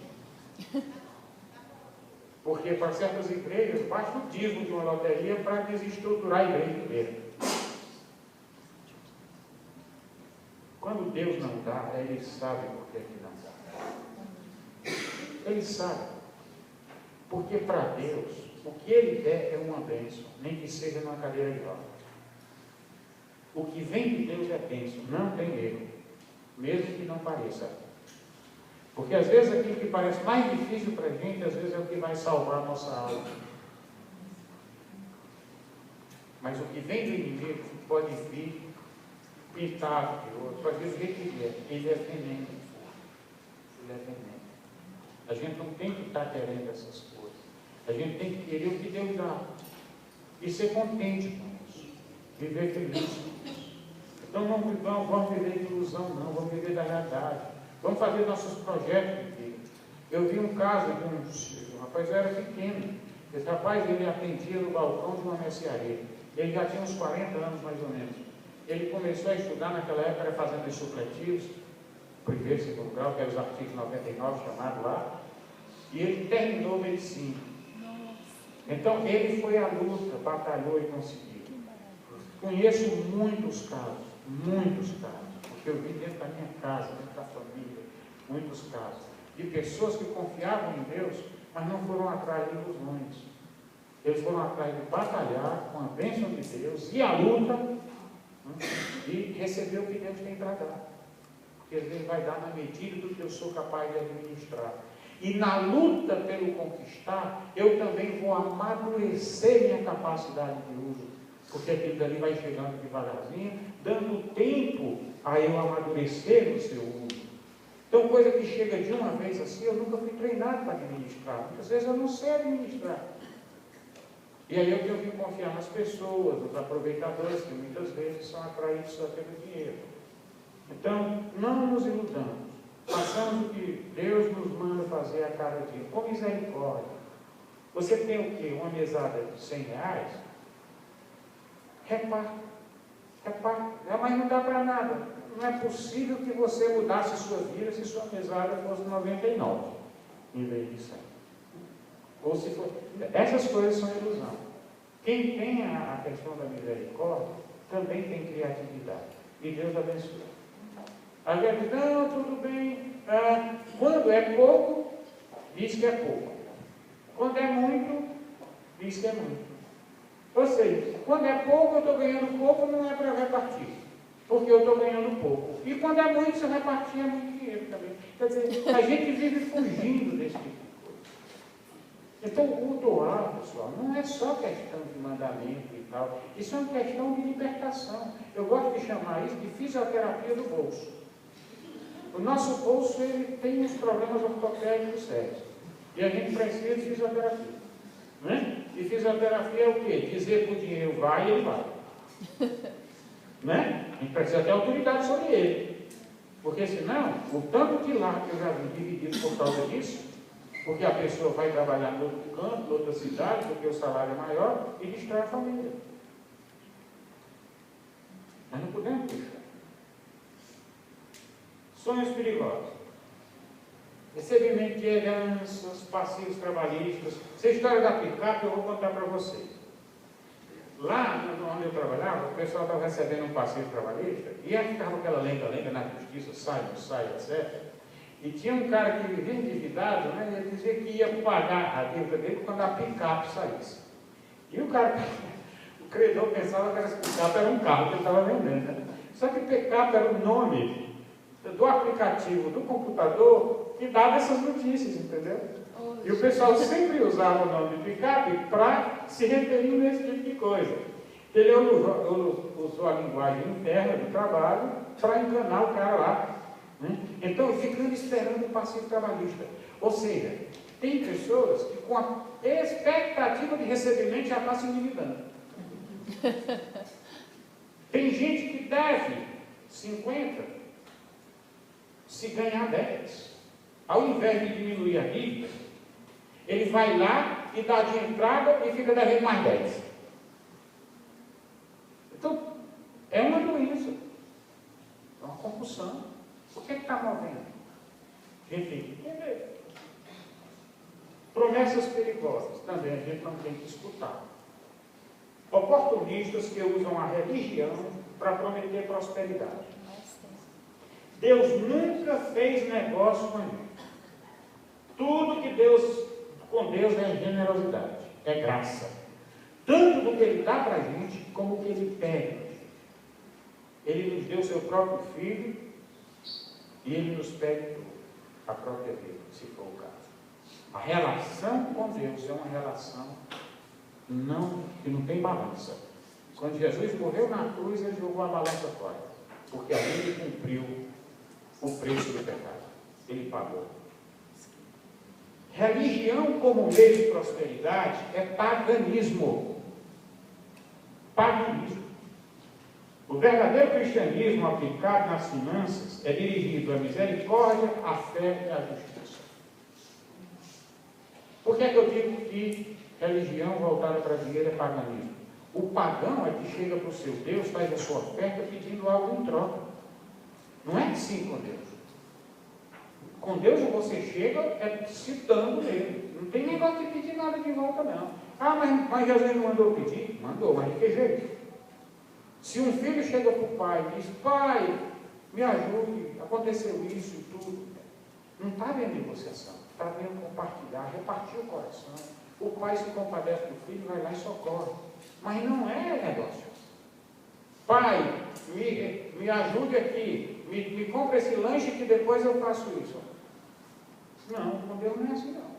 Porque para certas igrejas basta o dízimo de uma loteria para desestruturar a igreja inteira. Quando Deus não dá, Ele sabe por que Ele não dá. Ele sabe. Porque para Deus, o que Ele der é uma bênção, nem que seja numa cadeira de rodas. O que vem de Deus é bênção, não tem erro, mesmo que não pareça. Porque às vezes aquilo que parece mais difícil para a gente, às vezes é o que vai salvar a nossa alma. Mas o que vem do inimigo pode vir pintado de outro, pode vir o que ele é. Ele é veneno. Ele é veneno. A gente não tem que estar querendo essas coisas. A gente tem que querer o que Deus dá. E ser contente com isso. Viver feliz com isso. Então não vamos viver de ilusão, não. Vamos viver da realidade. Vamos fazer nossos projetos de vida. Eu vi um caso de um rapaz, eu era pequeno. Esse rapaz, ele atendia no balcão de uma mercearia. Ele já tinha uns 40 anos, mais ou menos. Ele começou a estudar, naquela época, era fazendo os supletivos, primeiro e segundo grau, que eram os artigos 99, chamado lá. E ele terminou medicina. Então, ele foi à luta, batalhou e conseguiu. Conheço muitos casos, porque eu vi dentro da minha casa, dentro da família, muitos casos, de pessoas que confiavam em Deus, mas não foram atrás de ilusões. Eles foram atrás de batalhar com a bênção de Deus e a luta, e receber o que Deus tem para dar. Porque Ele vai dar na medida do que eu sou capaz de administrar. E na luta pelo conquistar, eu também vou amadurecer minha capacidade de uso. Porque aquilo dali vai chegando devagarzinho, dando tempo a eu amadurecer no seu uso. Então, coisa que chega de uma vez assim, eu nunca fui treinado para administrar. Muitas vezes eu não sei administrar. E aí eu tenho que confiar nas pessoas, nos aproveitadores, que muitas vezes são atraídos só pelo dinheiro. Então, não nos iludamos. Façamos o que Deus nos manda fazer a cada dia, com misericórdia. Você tem o quê? Uma mesada de R$100? Reparte. Mas não dá para nada. Não é possível que você mudasse sua vida se sua mesada fosse 99, em vez de 100. Ou se for... Essas coisas são ilusão. Quem tem a questão da misericórdia, também tem criatividade. E Deus abençoa. A gente diz, não, tudo bem. Quando é pouco, diz que é pouco. Quando é muito, diz que é muito. Ou seja, quando é pouco, eu estou ganhando pouco, não é para repartir. Porque eu estou ganhando pouco. E quando é muito, se eu repartir, é muito dinheiro também. Quer dizer, a gente vive fugindo desse tipo de coisa. Então, o doar, pessoal, não é só questão de mandamento e tal. Isso é uma questão de libertação. Eu gosto de chamar isso de fisioterapia do bolso. O nosso bolso, ele tem uns problemas ortopédicos sérios. E a gente precisa de fisioterapia. Né? E fisioterapia é o quê? Dizer que o dinheiro vai e ele vai. Né? A gente precisa ter autoridade sobre ele. Porque senão, o tanto de lar que eu já vi dividido por causa disso, porque a pessoa vai trabalhar em outro canto, em outra cidade, porque o salário é maior, e distrai a família. Nós não podemos deixar. Sonhos perigosos. Recebimento de heranças, passivos trabalhistas. Essa história da picape eu vou contar para vocês. Lá onde eu trabalhava, o pessoal estava recebendo um passivo trabalhista, e aí ficava aquela lenga-lenga na justiça, sai, não sai, etc. E tinha um cara que vivia endividado, né? E ele dizia que ia pagar a dívida dele quando a picape saísse. E o cara, o credor pensava que essa picape era um carro que ele estava vendendo, né? Só que picape era o nome do aplicativo do computador que dava essas notícias, entendeu? E o pessoal sempre usava o nome de picape para se referir nesse tipo de coisa. Ele usou a linguagem interna do trabalho para enganar o cara lá. Né? Então, ficando esperando o passivo trabalhista. Ou seja, tem pessoas que com a expectativa de recebimento já está se endividando. Tem gente que deve 50 se ganhar 10. Ao invés de diminuir a dívida, ele vai lá e dá de entrada e fica devendo mais 10. Então, é uma doença, é uma compulsão. O que está movendo? Enfim, promessas perigosas também a gente não tem que escutar. Oportunistas que usam a religião para prometer prosperidade. Deus nunca fez negócio com ele. Tudo que com Deus é generosidade, é graça. Tanto do que Ele dá para a gente, como do que Ele pede. Ele nos deu seu próprio Filho e Ele nos pede a própria vida, se for o caso. A relação com Deus é uma relação que não tem balança. Quando Jesus morreu na cruz, Ele jogou a balança fora, porque ali Ele cumpriu o preço do pecado. Ele pagou. Religião como meio de prosperidade é paganismo. Paganismo. O verdadeiro cristianismo aplicado nas finanças é dirigido à misericórdia, à fé e à justiça. Por que é que eu digo que religião voltada para dinheiro é paganismo? O pagão é que chega para o seu Deus, faz a sua oferta pedindo algo em troca. Não é assim com Deus. Com Deus você chega citando Ele. Não tem negócio de pedir nada de volta, não. Ah, mas Jesus não mandou pedir? Mandou, mas de que jeito? Se um filho chega para o pai e diz: pai, me ajude, aconteceu isso e tudo. Não está vendo negociação, está vendo compartilhar, repartir o coração. O pai se compadece do filho, vai lá e socorre. Mas não é negócio. Pai, me ajude aqui, me compre esse lanche que depois eu faço isso. Não, com Deus não é assim não.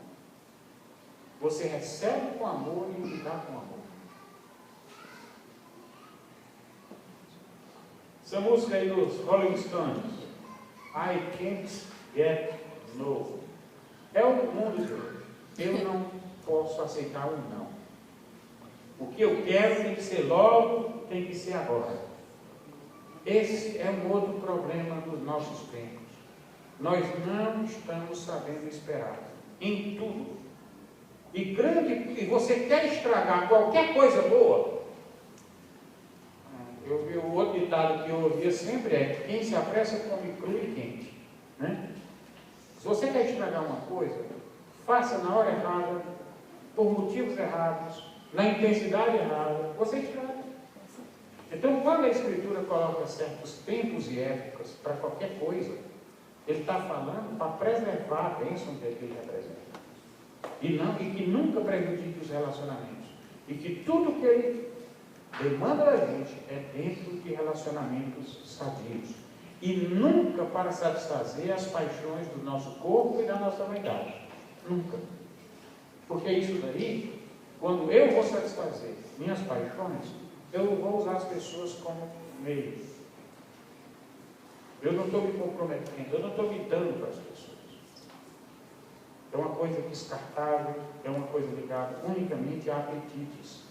Você recebe com amor e me dá com amor. Essa música aí dos Rolling Stones, I can't get no. É o mundo de hoje. Eu não posso aceitar um não. O que eu quero tem que ser logo, tem que ser agora. Esse é um outro problema dos nossos tempos. Nós não estamos sabendo esperar em tudo. E você quer estragar qualquer coisa boa. O outro ditado que eu ouvia sempre é: quem se apressa come cru e quente. Né? Se você quer estragar uma coisa, faça na hora errada, por motivos errados, na intensidade errada, você estraga. Então, quando a Escritura coloca certos tempos e épocas para qualquer coisa, Ele está falando para preservar a bênção que Ele representa. E que nunca prejudique os relacionamentos. E que tudo que Ele demanda da gente é dentro de relacionamentos sadios. E nunca para satisfazer as paixões do nosso corpo e da nossa vaidade. Nunca. Porque isso daí, quando eu vou satisfazer minhas paixões, eu vou usar as pessoas como meio. Eu não estou me comprometendo, eu não estou me dando para as pessoas. É uma coisa descartável, é uma coisa ligada unicamente a apetites.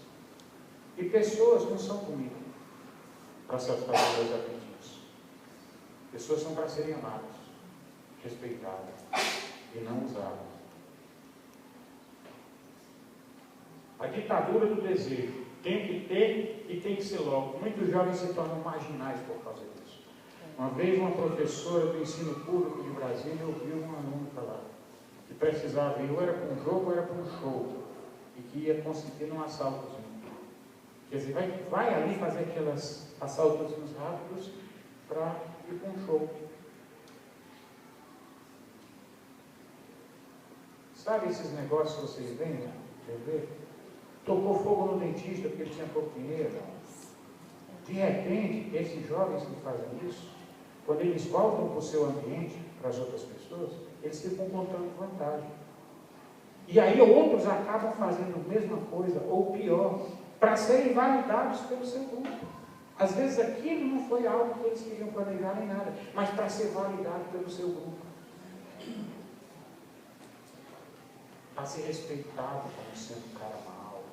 E pessoas não são comigo para satisfazer meus apetites. Pessoas são para serem amadas, respeitadas e não usadas. A ditadura do desejo tem que ter e tem que ser logo. Muitos jovens se tornam marginais por causa disso. Uma vez uma professora do ensino público de Brasília ouviu um aluno falar que precisava ir, ou era para um jogo ou era para um show, e que ia conseguir num assaltozinho. Quer dizer, vai ali fazer aquelas assaltozinhos rápidos para ir para um show. Sabe esses negócios que vocês veem na TV? Tocou fogo no dentista porque ele tinha pouco dinheiro. De repente, esses jovens que fazem isso, quando eles voltam para o seu ambiente, para as outras pessoas, eles ficam contando vantagem. E aí outros acabam fazendo a mesma coisa, ou pior, para serem validados pelo seu grupo. Às vezes aquilo não foi algo que eles queriam planejar nem nada, mas para ser validado pelo seu grupo. Para ser respeitado como sendo um cara mau.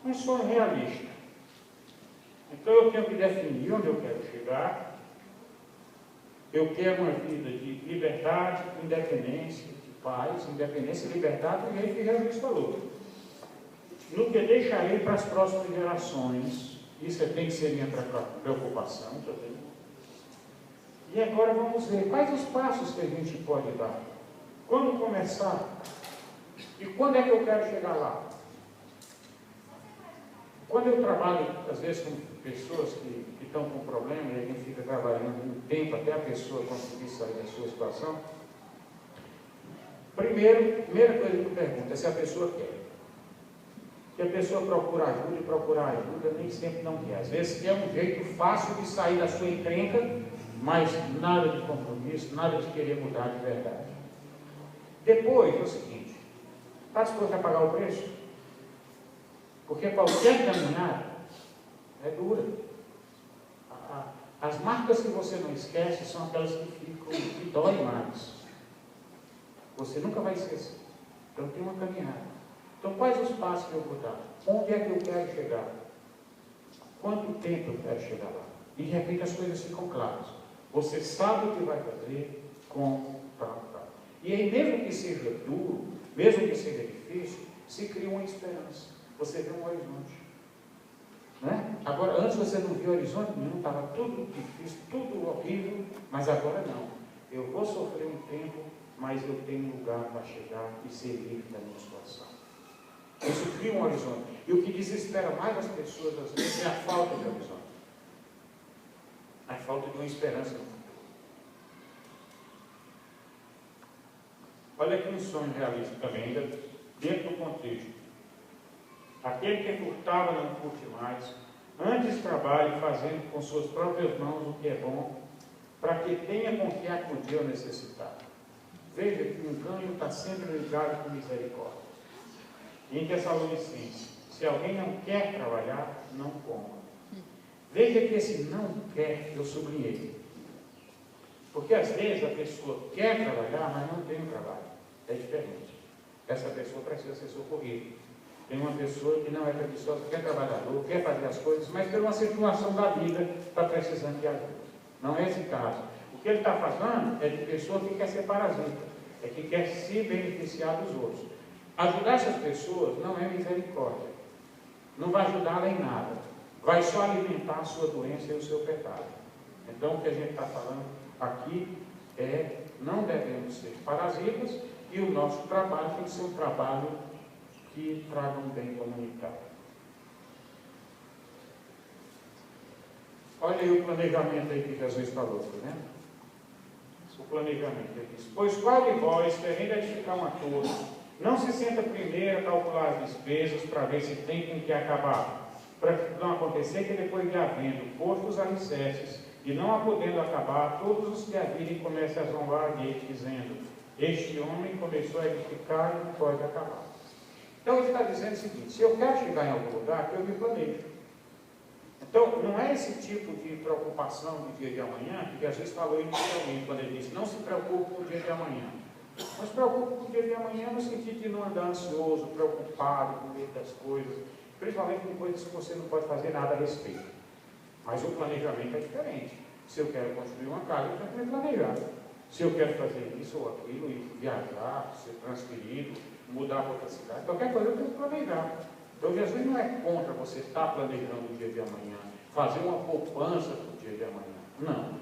Um sonho realista. Então eu tenho que definir onde eu quero chegar. Eu quero uma vida de liberdade, independência, de paz, independência, liberdade, do jeito que Jesus falou. No que deixarei para as próximas gerações. Isso tem que ser minha preocupação também. E agora vamos ver quais os passos que a gente pode dar. Quando começar? E quando é que eu quero chegar lá? Quando eu trabalho, às vezes, com pessoas que estão com problema e a gente fica trabalhando um tempo até a pessoa conseguir sair da sua situação, primeira coisa que eu pergunto é se a pessoa quer. Que a pessoa procura ajuda e procurar ajuda nem sempre não quer. Às vezes é um jeito fácil de sair da sua encrenca, mas nada de compromisso, nada de querer mudar de verdade. Depois, é o seguinte, está disposto a pagar o preço? Porque qualquer caminhada é dura. As marcas que você não esquece são aquelas que doem mais. Você nunca vai esquecer. Então tem uma caminhada. Então quais os passos que eu vou dar? Onde é que eu quero chegar? Quanto tempo eu quero chegar lá? E de repente as coisas ficam claras. Você sabe o que vai fazer, como, tal. E aí, mesmo que seja duro, mesmo que seja difícil, se cria uma esperança. Você vê um horizonte. Né? Agora, antes você não via horizonte nenhum, estava tudo difícil, tudo horrível, mas agora não. Eu vou sofrer um tempo, mas eu tenho lugar para chegar e ser livre da minha situação. Isso cria um horizonte. E o que desespera mais as pessoas, às vezes, é a falta de horizonte. A falta de uma esperança no futuro. Olha aqui um sonho realista também, ainda dentro do contexto. Aquele que furtava não furte mais, antes trabalhe fazendo com suas próprias mãos o que é bom, para que tenha com que acudir ao necessitado. Veja que um ganho está sempre ligado com misericórdia. Em Tessalonicenses, se alguém não quer trabalhar, não coma. Veja que esse não quer, eu sublinhei. Porque às vezes a pessoa quer trabalhar, mas não tem um trabalho. É diferente. Essa pessoa precisa ser socorrida. Tem uma pessoa que não é preguiçosa, quer trabalhador, quer fazer as coisas, mas por uma situação da vida está precisando de ajuda. Não é esse caso. O que ele está fazendo é de pessoa que quer ser parasita, é que quer se beneficiar dos outros. Ajudar essas pessoas não é misericórdia. Não vai ajudá-la em nada. Vai só alimentar a sua doença e o seu pecado. Então, o que a gente está falando aqui é não devemos ser parasitas e o nosso trabalho tem que ser um trabalho que traga um bem comunitário. Olha aí o planejamento aí que Jesus falou, tá vendo? O planejamento, ele diz: pois qual de vós, querendo edificar uma torre, não se senta primeiro a calcular as despesas para ver se tem com que acabar, para não acontecer que depois de havendo posto os alicerces e não a podendo acabar, todos os que a virem comecem a zombar dele, dizendo: este homem começou a edificar e não pode acabar. Então ele está dizendo o seguinte: se eu quero chegar em algum lugar, que eu me planejo. Então, não é esse tipo de preocupação do dia de amanhã que Jesus falou inicialmente, quando ele disse: não se preocupe com o dia de amanhã. Não se preocupe com o dia de amanhã no sentido de não andar ansioso, preocupado com medo das coisas, principalmente com coisas que você não pode fazer nada a respeito. Mas o planejamento é diferente. Se eu quero construir uma casa, eu tenho que me planejar. Se eu quero fazer isso ou aquilo, e viajar, ser transferido, mudar para outra cidade, qualquer coisa eu tenho que planejar. Então Jesus não é contra você estar planejando o dia de amanhã, fazer uma poupança para o dia de amanhã. Não.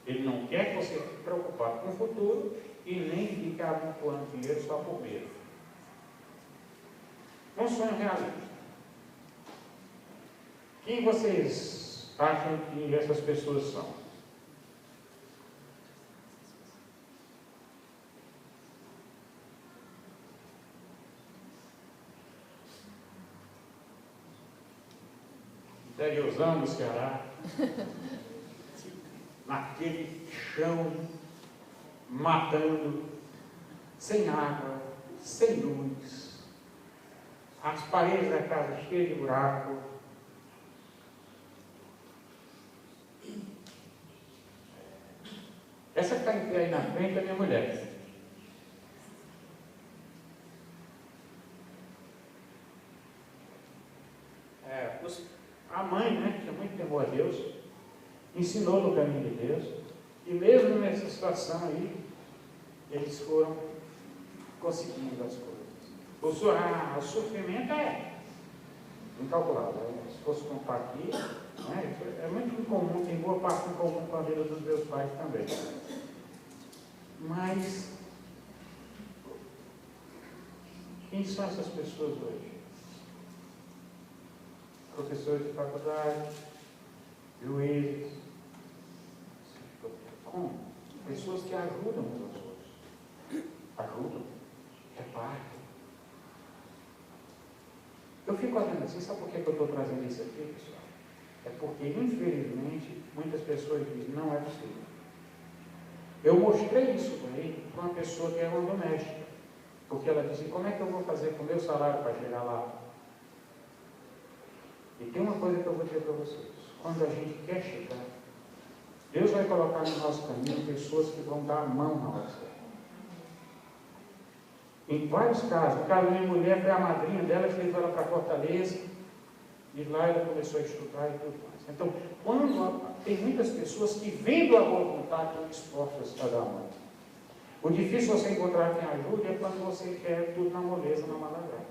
Ele não quer que você fique preocupado com o futuro e nem fica amontoando dinheiro só por medo. Um sonho realista. Quem vocês acham que essas pessoas são? Interiorzão do Ceará, naquele chão, matando, sem água, sem luz, as paredes da casa cheias de buraco. Essa que está em pé aí na frente é minha mulher. A mãe, né, que tinha muito temor a Deus, ensinou no caminho de Deus, e mesmo nessa situação aí, eles foram conseguindo as coisas. O sofrimento é incalculável. Né? Se fosse contar aqui, né, é muito incomum, tem boa parte em comum com a vida dos meus pais também. Mas, quem são essas pessoas hoje? Professores de faculdade, juízes, como? Pessoas que ajudam uns aos outros. Ajudam, repartem. Eu fico olhando assim, sabe por que eu estou trazendo isso aqui, pessoal? É porque, infelizmente, muitas pessoas dizem, não é possível. Eu mostrei isso aí para uma pessoa que é uma doméstica. Porque ela disse, como é que eu vou fazer com o meu salário para chegar lá? E tem uma coisa que eu vou dizer para vocês. Quando a gente quer chegar, Deus vai colocar no nosso caminho pessoas que vão dar a mão na hora certa. Em vários casos, o caso da minha mulher foi a madrinha dela que levou ela para Fortaleza, e lá ela começou a estudar e tudo mais. Então, quando tem muitas pessoas que, vendo a boa vontade, estão dispostas a dar a mão. O difícil você encontrar quem ajude é quando você quer tudo na moleza, na malandragem.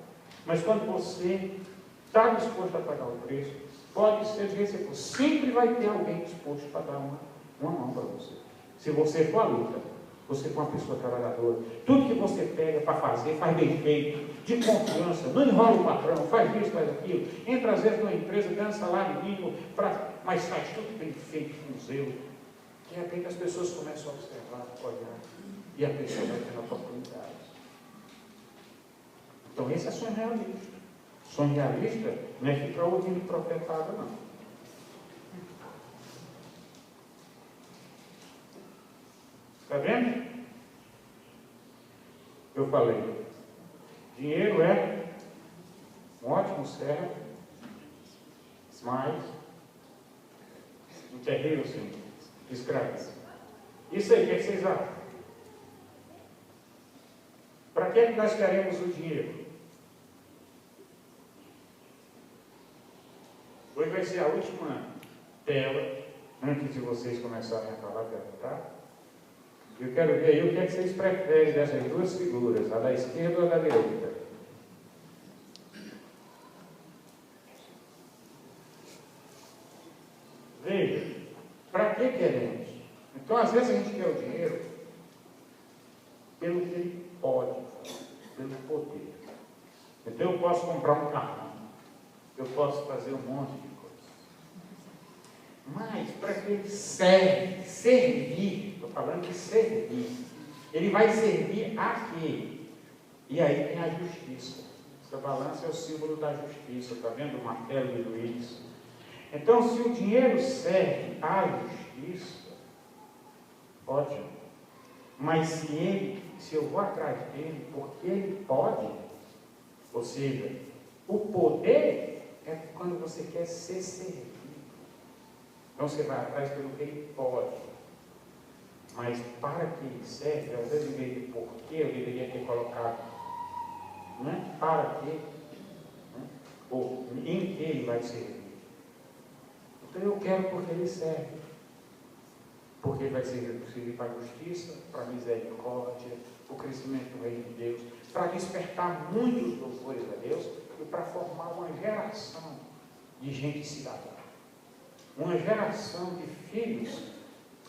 Mas quando você está disposto a pagar o preço, pode ser recíproco. Sempre vai ter alguém disposto para dar uma mão para você. Se você for à luta, você for uma pessoa trabalhadora, tudo que você pega para fazer, faz bem feito, de confiança, não enrola o patrão, faz isso, faz aquilo, entra às vezes numa empresa, ganha salário mínimo, mas faz tudo bem feito, com zelo. De repente as pessoas começam a observar, a olhar, e a pessoa vai tendo oportunidades. Então esse é sonho realista. Sonho realista não é ficar ouvindo profetada, não. Está vendo? Eu falei, dinheiro é um ótimo servo, mas um terrível, sim, escravização. Isso aí, o que vocês acham? Para que nós queremos o dinheiro? Hoje vai ser a última tela, antes de vocês começarem a falar, perguntar. Eu quero ver aí o que é que vocês preferem dessas duas figuras, a da esquerda ou a da direita. Veja, para que queremos? Então, às vezes a gente quer o dinheiro pelo que ele pode fazer, pelo poder. Então, eu posso comprar um carro, eu posso fazer um monte de coisa. Mas, para que ele serve, servir, estou falando de servir, ele vai servir a quê? E aí tem a justiça. Essa balança é o símbolo da justiça, está vendo o martelo de Luiz? Então, se o dinheiro serve à justiça, ótimo. Mas se eu vou atrás dele porque ele pode, ou seja, o poder é quando você quer ser servido. Então você vai atrás pelo que ele pode. Mas para que ele serve, às vezes em vez de porquê, eu deveria ter colocado, né? Para que, né? Ou em que ele vai servir. Então eu quero porque ele serve. Porque ele vai servir para a justiça, para a misericórdia, para o crescimento do reino de Deus, para despertar muitos louvores a Deus e para formar uma geração de gente cidadã. Uma geração de filhos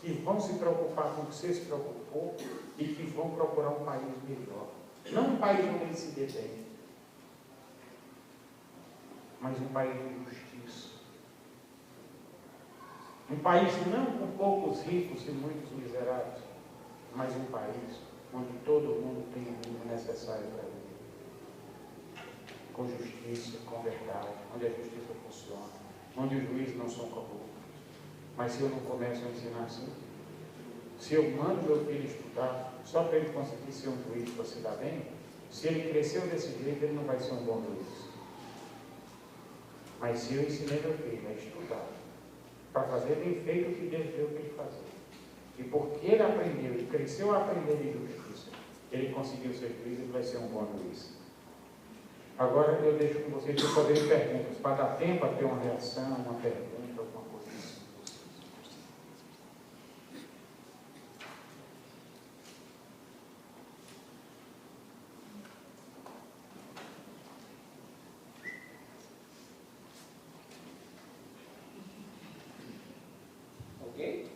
que vão se preocupar com o que você se preocupou e que vão procurar um país melhor. Não um país onde ele se dê bem, mas um país de justiça. Um país não com poucos ricos e muitos miseráveis, mas um país onde todo mundo tem o mínimo necessário para viver. Com justiça, com verdade, onde a justiça funciona, onde os juízes não são corruptos. Mas se eu não começo a ensinar assim, se eu mando meu filho estudar só para ele conseguir ser um juiz para se dar bem, se ele cresceu desse jeito, ele não vai ser um bom juiz. Mas se eu ensinei meu filho a estudar para fazer bem feito o que Deus deu para ele fazer, e porque ele aprendeu e cresceu a aprender de justiça, ele conseguiu ser juiz, ele vai ser um bom juiz. Agora eu deixo com vocês para fazerem perguntas, para dar tempo a ter uma reação, uma pergunta, alguma coisa assim. Ok?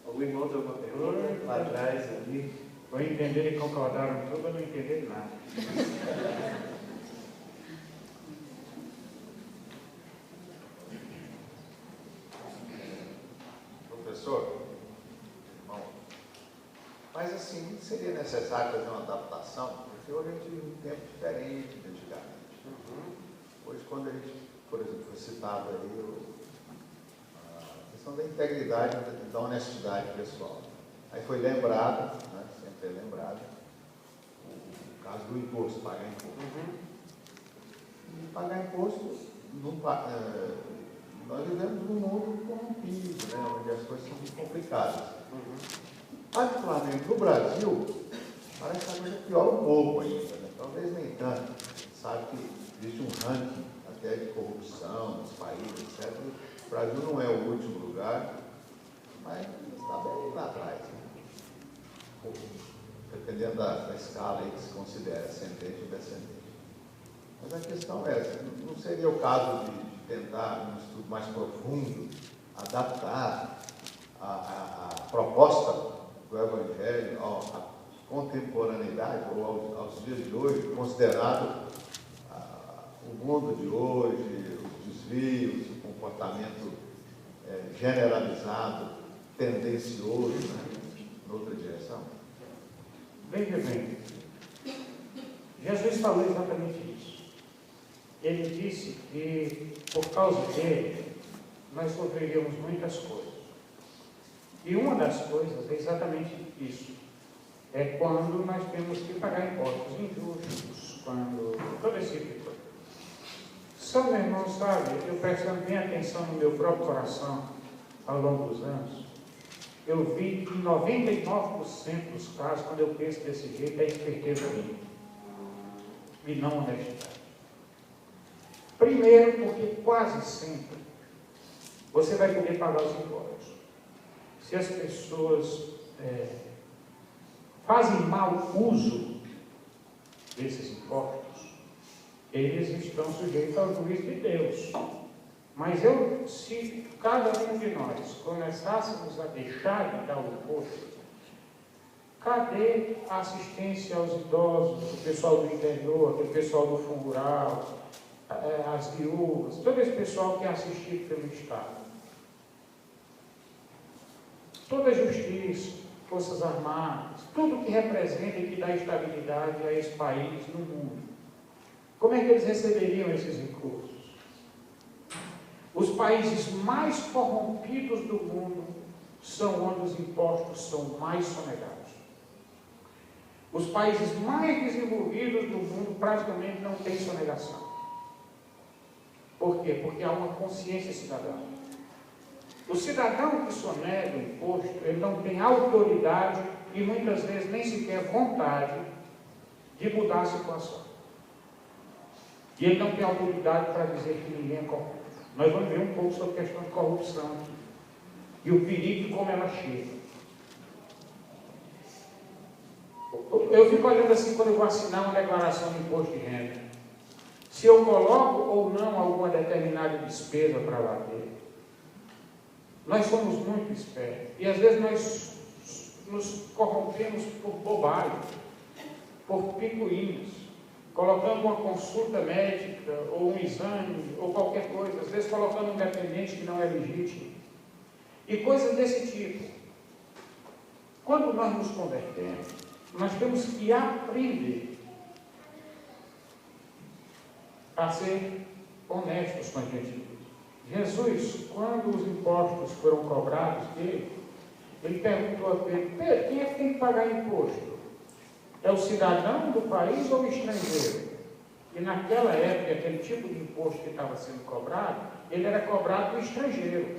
Algum irmão tem alguma pergunta? Lá atrás, ali. Vou entender e concordaram tudo, eu não entendi nada. Professor, irmão, mas assim, seria necessário fazer uma adaptação, porque hoje a gente vive um tempo diferente de antigamente. Hoje, quando a gente, por exemplo, foi citado aí a questão da integridade, da honestidade pessoal. Aí foi lembrado, né, sempre é lembrado, o caso do imposto, pagar imposto. E pagar imposto, nós vivemos num mundo corrompido, né, onde as coisas são muito complicadas. Particularmente no Brasil, parece que a coisa piora um pouco ainda, né? Talvez nem tanto. Sabe que existe um ranking até de corrupção nos países, etc. O Brasil não é o último lugar, mas está bem lá atrás. Né? Dependendo da escala aí que se considera ascendente ou descendente. Mas a questão é essa, não seria o caso de tentar, num estudo mais profundo, adaptar a proposta do Evangelho à contemporaneidade ou aos dias de hoje, considerado o mundo de hoje, os desvios, o comportamento generalizado, tendencioso, né, noutra direção? Veja bem, Jesus falou exatamente isso. Ele disse que, por causa dele, nós sofreríamos muitas coisas. E uma das coisas é exatamente isso. É quando nós temos que pagar impostos injustos, quando todo esse tipo de coisa. Só, meu irmão, sabe, eu prestando bem atenção no meu próprio coração ao longo dos anos, eu vi que em 99% dos casos, quando eu penso desse jeito, é esperteza minha e não honestidade. Primeiro, porque quase sempre você vai poder pagar os impostos. Se as pessoas fazem mau uso desses impostos, eles estão sujeitos ao juízo de Deus. Mas se cada um de nós começássemos a deixar de dar o imposto, cadê a assistência aos idosos, o pessoal do interior, o pessoal do fundo rural, as viúvas, todo esse pessoal que é assistido pelo Estado? Toda a justiça, forças armadas, tudo que representa e que dá estabilidade a esse país no mundo. Como é que eles receberiam esses recursos? Os países mais corrompidos do mundo são onde os impostos são mais sonegados. Os países mais desenvolvidos do mundo praticamente não têm sonegação. Por quê? Porque há uma consciência cidadã. O cidadão que sonega o imposto, ele não tem autoridade e muitas vezes nem sequer vontade de mudar a situação. E ele não tem autoridade para dizer que ninguém é corrupto. Nós vamos ver um pouco sobre a questão de corrupção aqui. E o perigo de como ela chega. Eu fico olhando assim quando eu vou assinar uma declaração de imposto de renda. Se eu coloco ou não alguma determinada despesa para bater. Nós somos muito espertos. E às vezes nós nos corrompemos por bobagem, por picuinhas, colocando uma consulta médica, ou um exame, ou qualquer coisa, às vezes colocando um dependente que não é legítimo. E coisas desse tipo. Quando nós nos convertemos, nós temos que aprender a ser honestos com a gente. Jesus, quando os impostos foram cobrados dele, ele perguntou a Pedro: Pedro, quem é que tem que pagar imposto? É o cidadão do país ou o estrangeiro? E naquela época, aquele tipo de imposto que estava sendo cobrado, ele era cobrado do estrangeiro.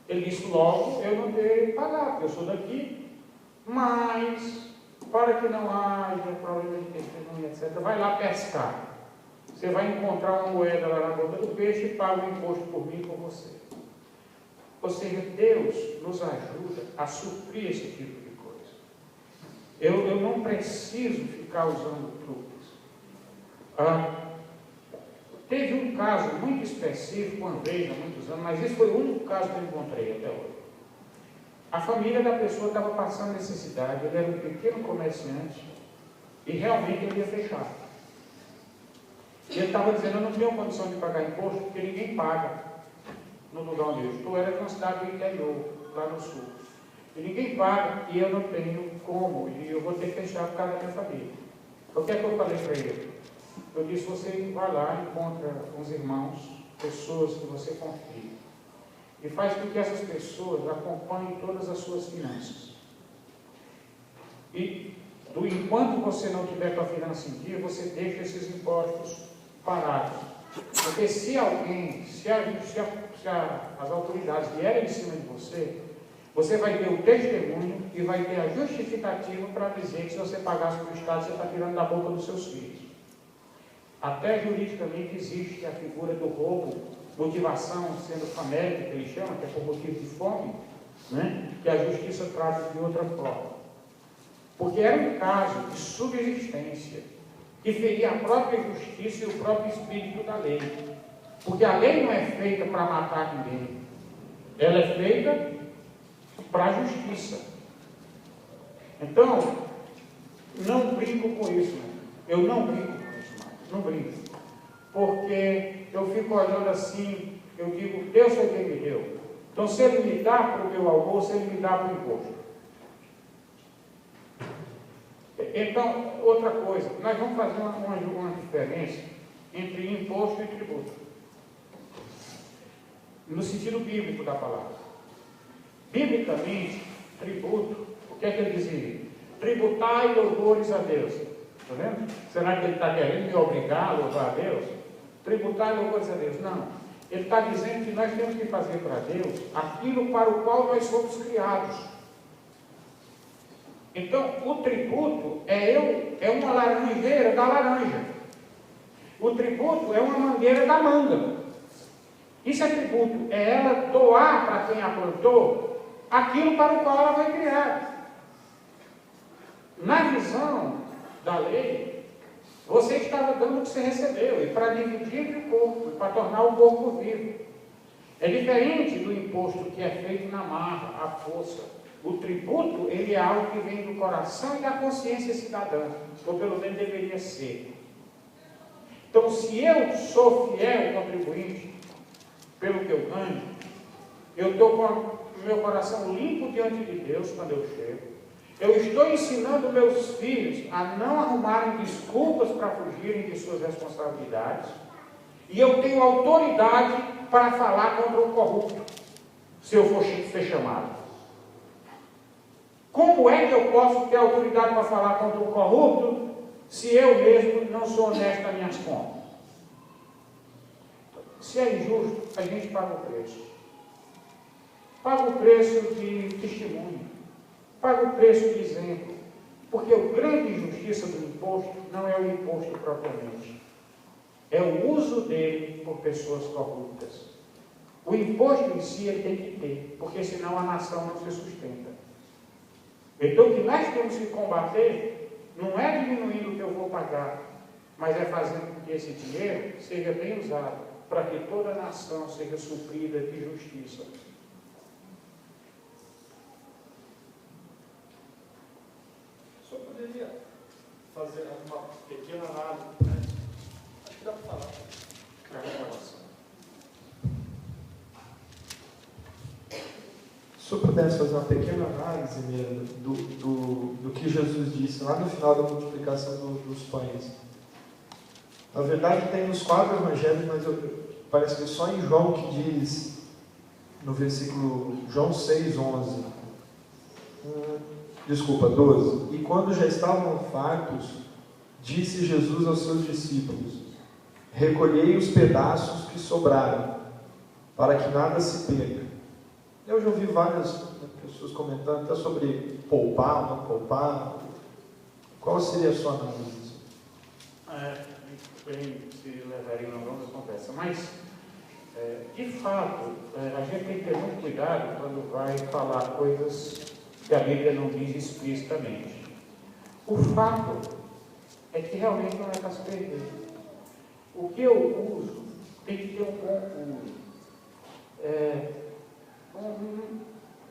Ele disse logo: eu não tenho que pagar, porque eu sou daqui, mas para que não haja problema de testemunha, etc., vai lá pescar. Você vai encontrar uma moeda lá na boca do peixe e paga o imposto por mim e por você. Ou seja, Deus nos ajuda a suprir esse tipo de coisa. Eu não preciso ficar usando truques. Teve um caso muito específico, uma vez, há muitos anos, mas esse foi o único caso que eu encontrei até hoje. A família da pessoa estava passando necessidade, ele era um pequeno comerciante e realmente ele ia fechar. E ele estava dizendo: eu não tenho condição de pagar imposto porque ninguém paga no lugar onde eu estou. Era de uma cidade do interior, lá no sul. E ninguém paga e eu não tenho como, e eu vou ter que fechar por causa da minha família. O que é que eu falei para ele? Eu disse: você vai lá, encontra uns irmãos, pessoas que você confia, e faz com que essas pessoas acompanhem todas as suas finanças. E enquanto você não tiver com a finança em dia, você deixa esses impostos parados. Porque se alguém, as autoridades vierem em cima de você, você vai ter o testemunho e vai ter a justificativa para dizer que se você pagasse para o Estado, você está tirando da boca dos seus filhos. Até juridicamente existe a figura do roubo, motivação sendo famélica, que ele chama, que é por motivo de fome, né? Que a justiça trata de outra forma. Porque era um caso de subsistência, que feria a própria justiça e o próprio espírito da lei. Porque a lei não é feita para matar ninguém, ela é feita para a justiça. Então, não brinco com isso, né? Eu não brinco com isso, não brinco. Porque eu fico olhando assim, eu digo: Deus foi quem me deu. Então, se Ele me dá para o meu almoço, Ele me dá para o imposto. Então, outra coisa, nós vamos fazer uma diferença entre imposto e tributo, no sentido bíblico da palavra. Biblicamente, tributo, o que é que ele dizia? Tributai louvores a Deus. Está vendo? Será que ele está querendo me obrigar a louvar a Deus? Tributai louvores a Deus. Não. Ele está dizendo que nós temos que fazer para Deus aquilo para o qual nós fomos criados. Então, o tributo é uma laranjeira da laranja. O tributo é uma mangueira da manga. Isso é tributo. É ela doar para quem a plantou aquilo para o qual ela foi criada. Na visão da lei, você estava dando o que você recebeu, e para dividir o corpo, e para tornar o corpo vivo. É diferente do imposto que é feito na marra, à força. O tributo, ele é algo que vem do coração e da consciência cidadã, ou pelo menos deveria ser. Então, se eu sou fiel contribuinte pelo que eu ganho, eu estou com o meu coração limpo diante de Deus quando eu chego. Eu estou ensinando meus filhos a não arrumarem desculpas para fugirem de suas responsabilidades, e eu tenho autoridade para falar contra o corrupto, se eu for ser chamado. Como é que eu posso ter autoridade para falar contra o corrupto se eu mesmo não sou honesto nas minhas contas? Se é injusto, a gente paga o preço. Paga o preço de testemunho. Paga o preço de exemplo. Porque a grande injustiça do imposto não é o imposto propriamente. É o uso dele por pessoas corruptas. O imposto em si ele tem que ter, porque senão a nação não se sustenta. Então, o que nós temos que combater Não é diminuindo o que eu vou pagar, mas é fazendo com que esse dinheiro seja bem usado, para que toda a nação seja suprida de justiça. O senhor poderia fazer uma pequena análise, né? Acho que dá para falar. Se eu pudesse fazer uma pequena análise mesmo do que Jesus disse lá no final da multiplicação dos pães. Na verdade tem nos 4 evangelhos, mas parece que é só em João que diz, no versículo João 6:11, 12. E quando já estavam fartos, disse Jesus aos seus discípulos: recolhei os pedaços que sobraram, para que nada se perca. Eu já ouvi várias pessoas comentando até sobre poupar ou não poupar. Qual seria a sua análise? Bem, se levaria uma longa conversa, mas, de fato, a gente tem que ter muito cuidado quando vai falar coisas que a Bíblia não diz explicitamente. O fato é que realmente não é para se perder. O que eu uso tem que ter um bom uso.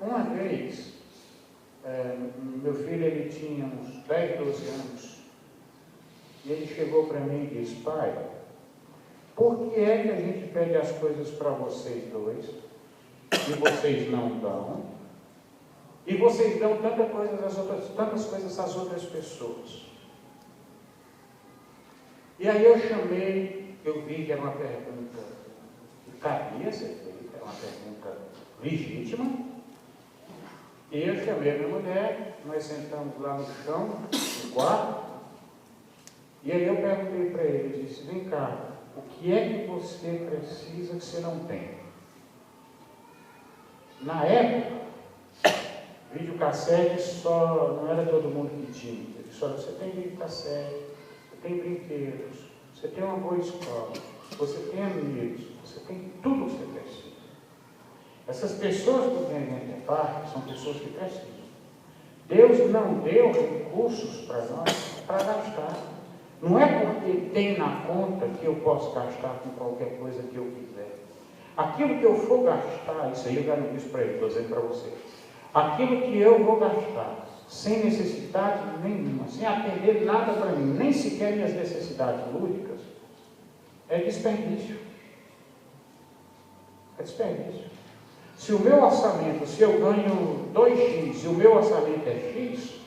Uma vez, meu filho ele tinha uns 10, 12 anos, e ele chegou para mim e disse: pai, por que é que a gente pede as coisas para vocês dois, e vocês não dão, e vocês dão tantas coisas às outras pessoas? E aí eu vi que era uma pergunta que cabia ser feita, era uma pergunta legítima, e eu chamei a minha mulher, nós sentamos lá no chão, no quarto, e aí eu perguntei para ele, disse: vem cá, o que é que você precisa que você não tem? Na época, videocassete só não era todo mundo que tinha. Ele disse: olha, você tem videocassete, você tem brinquedos, você tem uma boa escola, você tem amigos, você tem tudo o que você precisa. Essas pessoas que vêm nesse parque são pessoas que precisam. Deus não deu recursos para nós para gastar. Não é porque tem na conta que eu posso gastar com qualquer coisa que eu quiser. Aquilo que eu for gastar, isso aí eu já não disse para ele, estou dizendo para você. Aquilo que eu vou gastar sem necessidade nenhuma, sem atender nada para mim, nem sequer minhas necessidades lúdicas, é desperdício. É desperdício. Se o meu orçamento, se eu ganho 2x e o meu orçamento é X,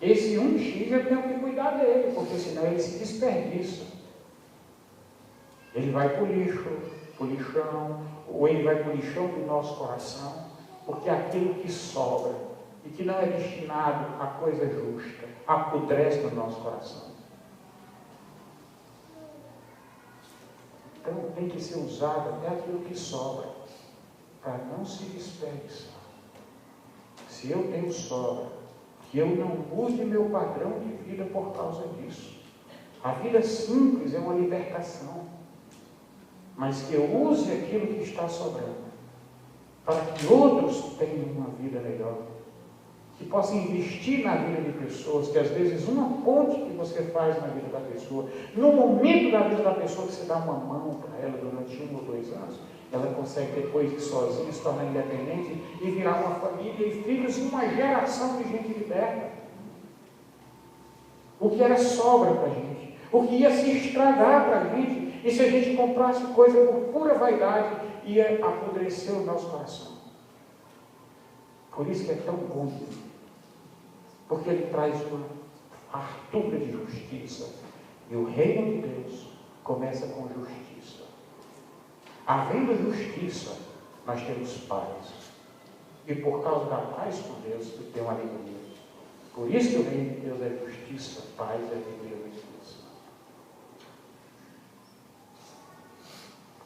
esse 1x eu tenho que cuidar dele, porque senão ele se desperdiça. Ele vai para o lixo, para o lixão, ou ele vai para o lixão do nosso coração, porque aquilo que sobra e que não é destinado a coisa justa, apodrece no nosso coração. Então tem que ser usado até aquilo que sobra, para não se desperdiçar. Se eu tenho sobra, que eu não use meu padrão de vida por causa disso. A vida simples é uma libertação, mas que eu use aquilo que está sobrando, para que outros tenham uma vida melhor, que possam investir na vida de pessoas, que às vezes uma ponte que você faz na vida da pessoa, no momento da vida da pessoa que você dá uma mão para ela durante 1 ou 2 anos, ela consegue depois de sozinha se tornar independente e virar uma família e filhos e uma geração de gente liberta. O que era sobra para a gente, o que ia se estragar para a gente, e se a gente comprasse coisa por pura vaidade, ia apodrecer o nosso coração. Por isso que é tão bom, porque ele traz uma fartura de justiça, e o reino de Deus começa com justiça. Havendo justiça, nós temos paz. E por causa da paz com Deus, eu tenho alegria. Por isso que o reino de Deus é justiça, paz, alegria e justiça.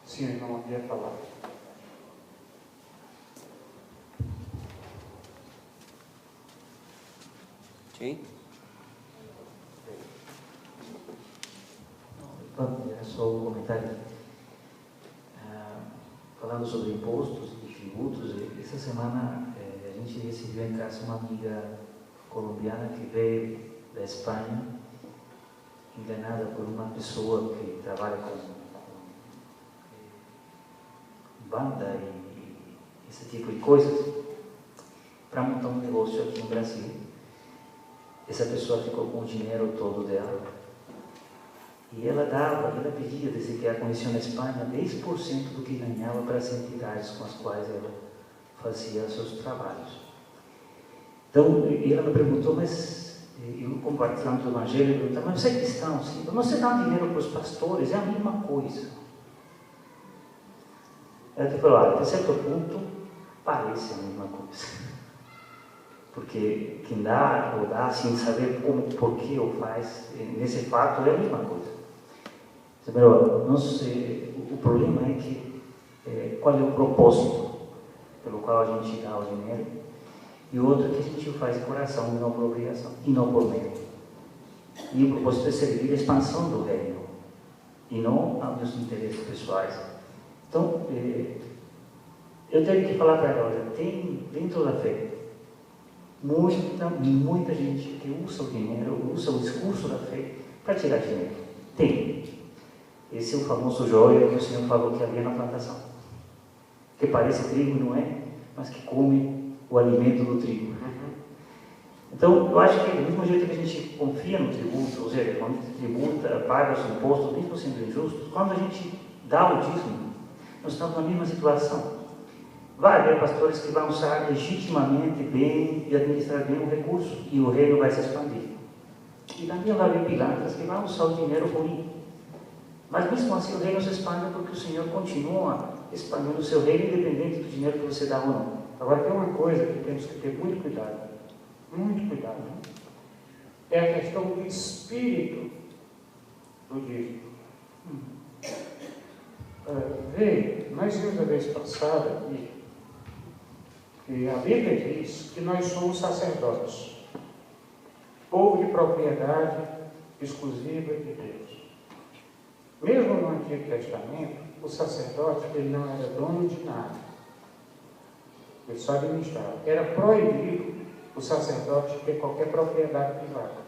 Sim, irmão, eu queria falar. Sim? É só um comentário. Falando sobre impostos e tributos, essa semana a gente recebeu em casa uma amiga colombiana que veio da Espanha, enganada por uma pessoa que trabalha com banda e esse tipo de coisas, para montar um negócio aqui no Brasil. Essa pessoa ficou com o dinheiro todo dela. E ela pedia, desde que ela conheceu na Espanha, 10% do que ganhava para as entidades com as quais ela fazia seus trabalhos. Então, ela me perguntou, mas eu compartilhando o Evangelho, eu perguntava, mas você é cristão? Sim. Você dá dinheiro para os pastores? É a mesma coisa. Ela falou, olha, até certo ponto, parece a mesma coisa. Porque quem dá ou dá sem saber como, por que ou faz, nesse fato é a mesma coisa. O problema é que qual é o propósito pelo qual a gente dá o dinheiro, e o outro é que a gente faz de coração e não por obrigação, e não por medo. E o propósito é servir a expansão do reino, e não aos meus interesses pessoais. Então, eu tenho que falar para ela, olha, tem dentro da fé muita gente que usa o dinheiro, usa o discurso da fé para tirar dinheiro. Tem. Esse é o famoso joio que o Senhor falou que havia na plantação. Que parece trigo, não é? Mas que come o alimento do trigo. Então, eu acho que do mesmo jeito que a gente confia no tributo, ou seja, quando a gente tributa, paga os impostos, mesmo sendo injustos, quando a gente dá o dízimo, nós estamos na mesma situação. Vai haver pastores que vão usar legitimamente bem e administrar bem o recurso, e o reino vai se expandir. E também vai haver pilantras que vão usar o dinheiro ruim. Mas mesmo assim o reino se expande porque o Senhor continua expandindo o seu reino, independente do dinheiro que você dá ou não. Agora tem uma coisa que temos que ter muito cuidado. Muito cuidado. É a questão do espírito do dízimo. Veio, nós vimos a vez passada aqui, que a Bíblia diz que nós somos sacerdotes, povo de propriedade exclusiva de Deus. Mesmo no Antigo Testamento, o sacerdote ele não era dono de nada, ele só administrava. Era proibido o sacerdote ter qualquer propriedade privada.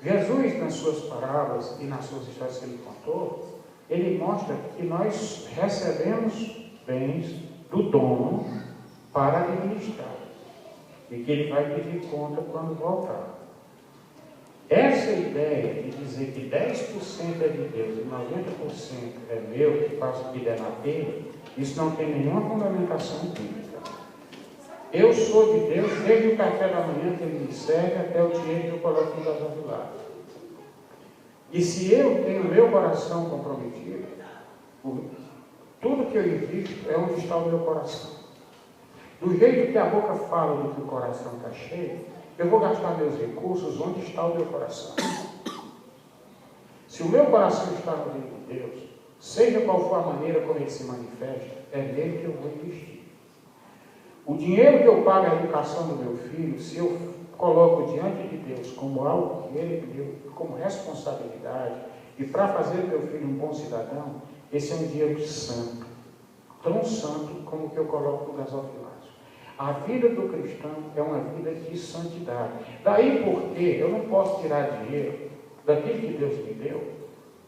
Jesus, nas suas parábolas e nas suas histórias que ele contou, ele mostra que nós recebemos bens do dono para administrar e que ele vai pedir conta quando voltar. Essa ideia de dizer que 10% é de Deus e 90% é meu, que faço o que der na telha, isso não tem nenhuma fundamentação bíblica. Eu sou de Deus desde o café da manhã que ele me serve até o dinheiro que eu coloco no gasofilário. E se eu tenho meu coração comprometido, tudo que eu invisto é onde está o meu coração. Do jeito que a boca fala do que o coração está cheio, eu vou gastar meus recursos onde está o meu coração. Se o meu coração está no reino de Deus, seja qual for a maneira como ele se manifesta, é nele que eu vou investir. O dinheiro que eu pago à educação do meu filho, se eu coloco diante de Deus como algo que ele me deu, como responsabilidade, e para fazer do meu filho um bom cidadão, esse é um dinheiro santo, tão santo como o que eu coloco no gasofilácio. A vida do cristão é uma vida de santidade. Daí porque eu não posso tirar dinheiro daquilo que Deus me deu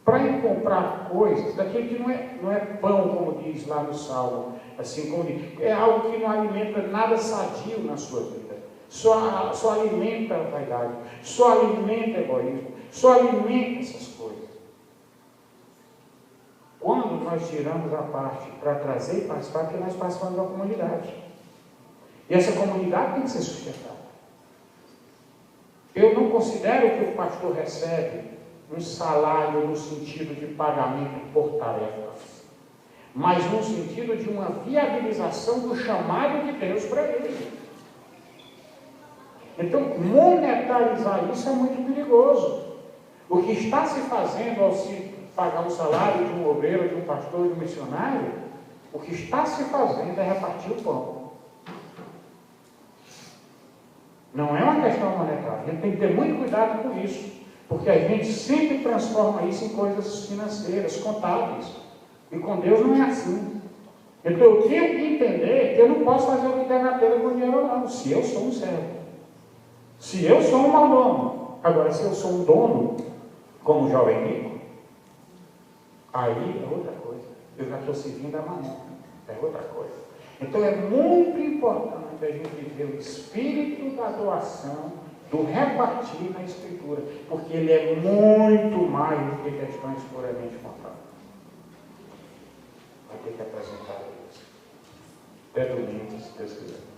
para ir comprar coisas, daquilo que não é pão, como diz lá no Salmo, assim como diz, é algo que não alimenta nada sadio na sua vida. Só alimenta a vaidade, só alimenta o egoísmo, só alimenta essas coisas. Quando nós tiramos a parte para trazer e participar, que nós participamos da comunidade. E essa comunidade tem que ser sustentada. Eu não considero que o pastor recebe um salário no sentido de pagamento por tarefas, mas no sentido de uma viabilização do chamado de Deus para ele. Então, monetarizar isso é muito perigoso. O que está se fazendo ao se pagar o salário de um obreiro, de um pastor, de um missionário, o que está se fazendo é repartir o pão. Não é uma questão monetária. A gente tem que ter muito cuidado com isso, porque a gente sempre transforma isso em coisas financeiras, contábeis. E com Deus não é assim. Então eu tenho que entender que eu não posso fazer o que der na telha com dinheiro ou não, se eu sou um servo. Se eu sou um mordomo, agora se eu sou um dono, como jovem rico, aí é outra coisa. Eu já estou servindo a mamão, é outra coisa. Então é muito importante a gente ver o espírito da doação, do repartir na Escritura, porque ele é muito mais do que questões puramente contábeis. Vai ter que apresentar isso. Até domingo, se Deus quiser.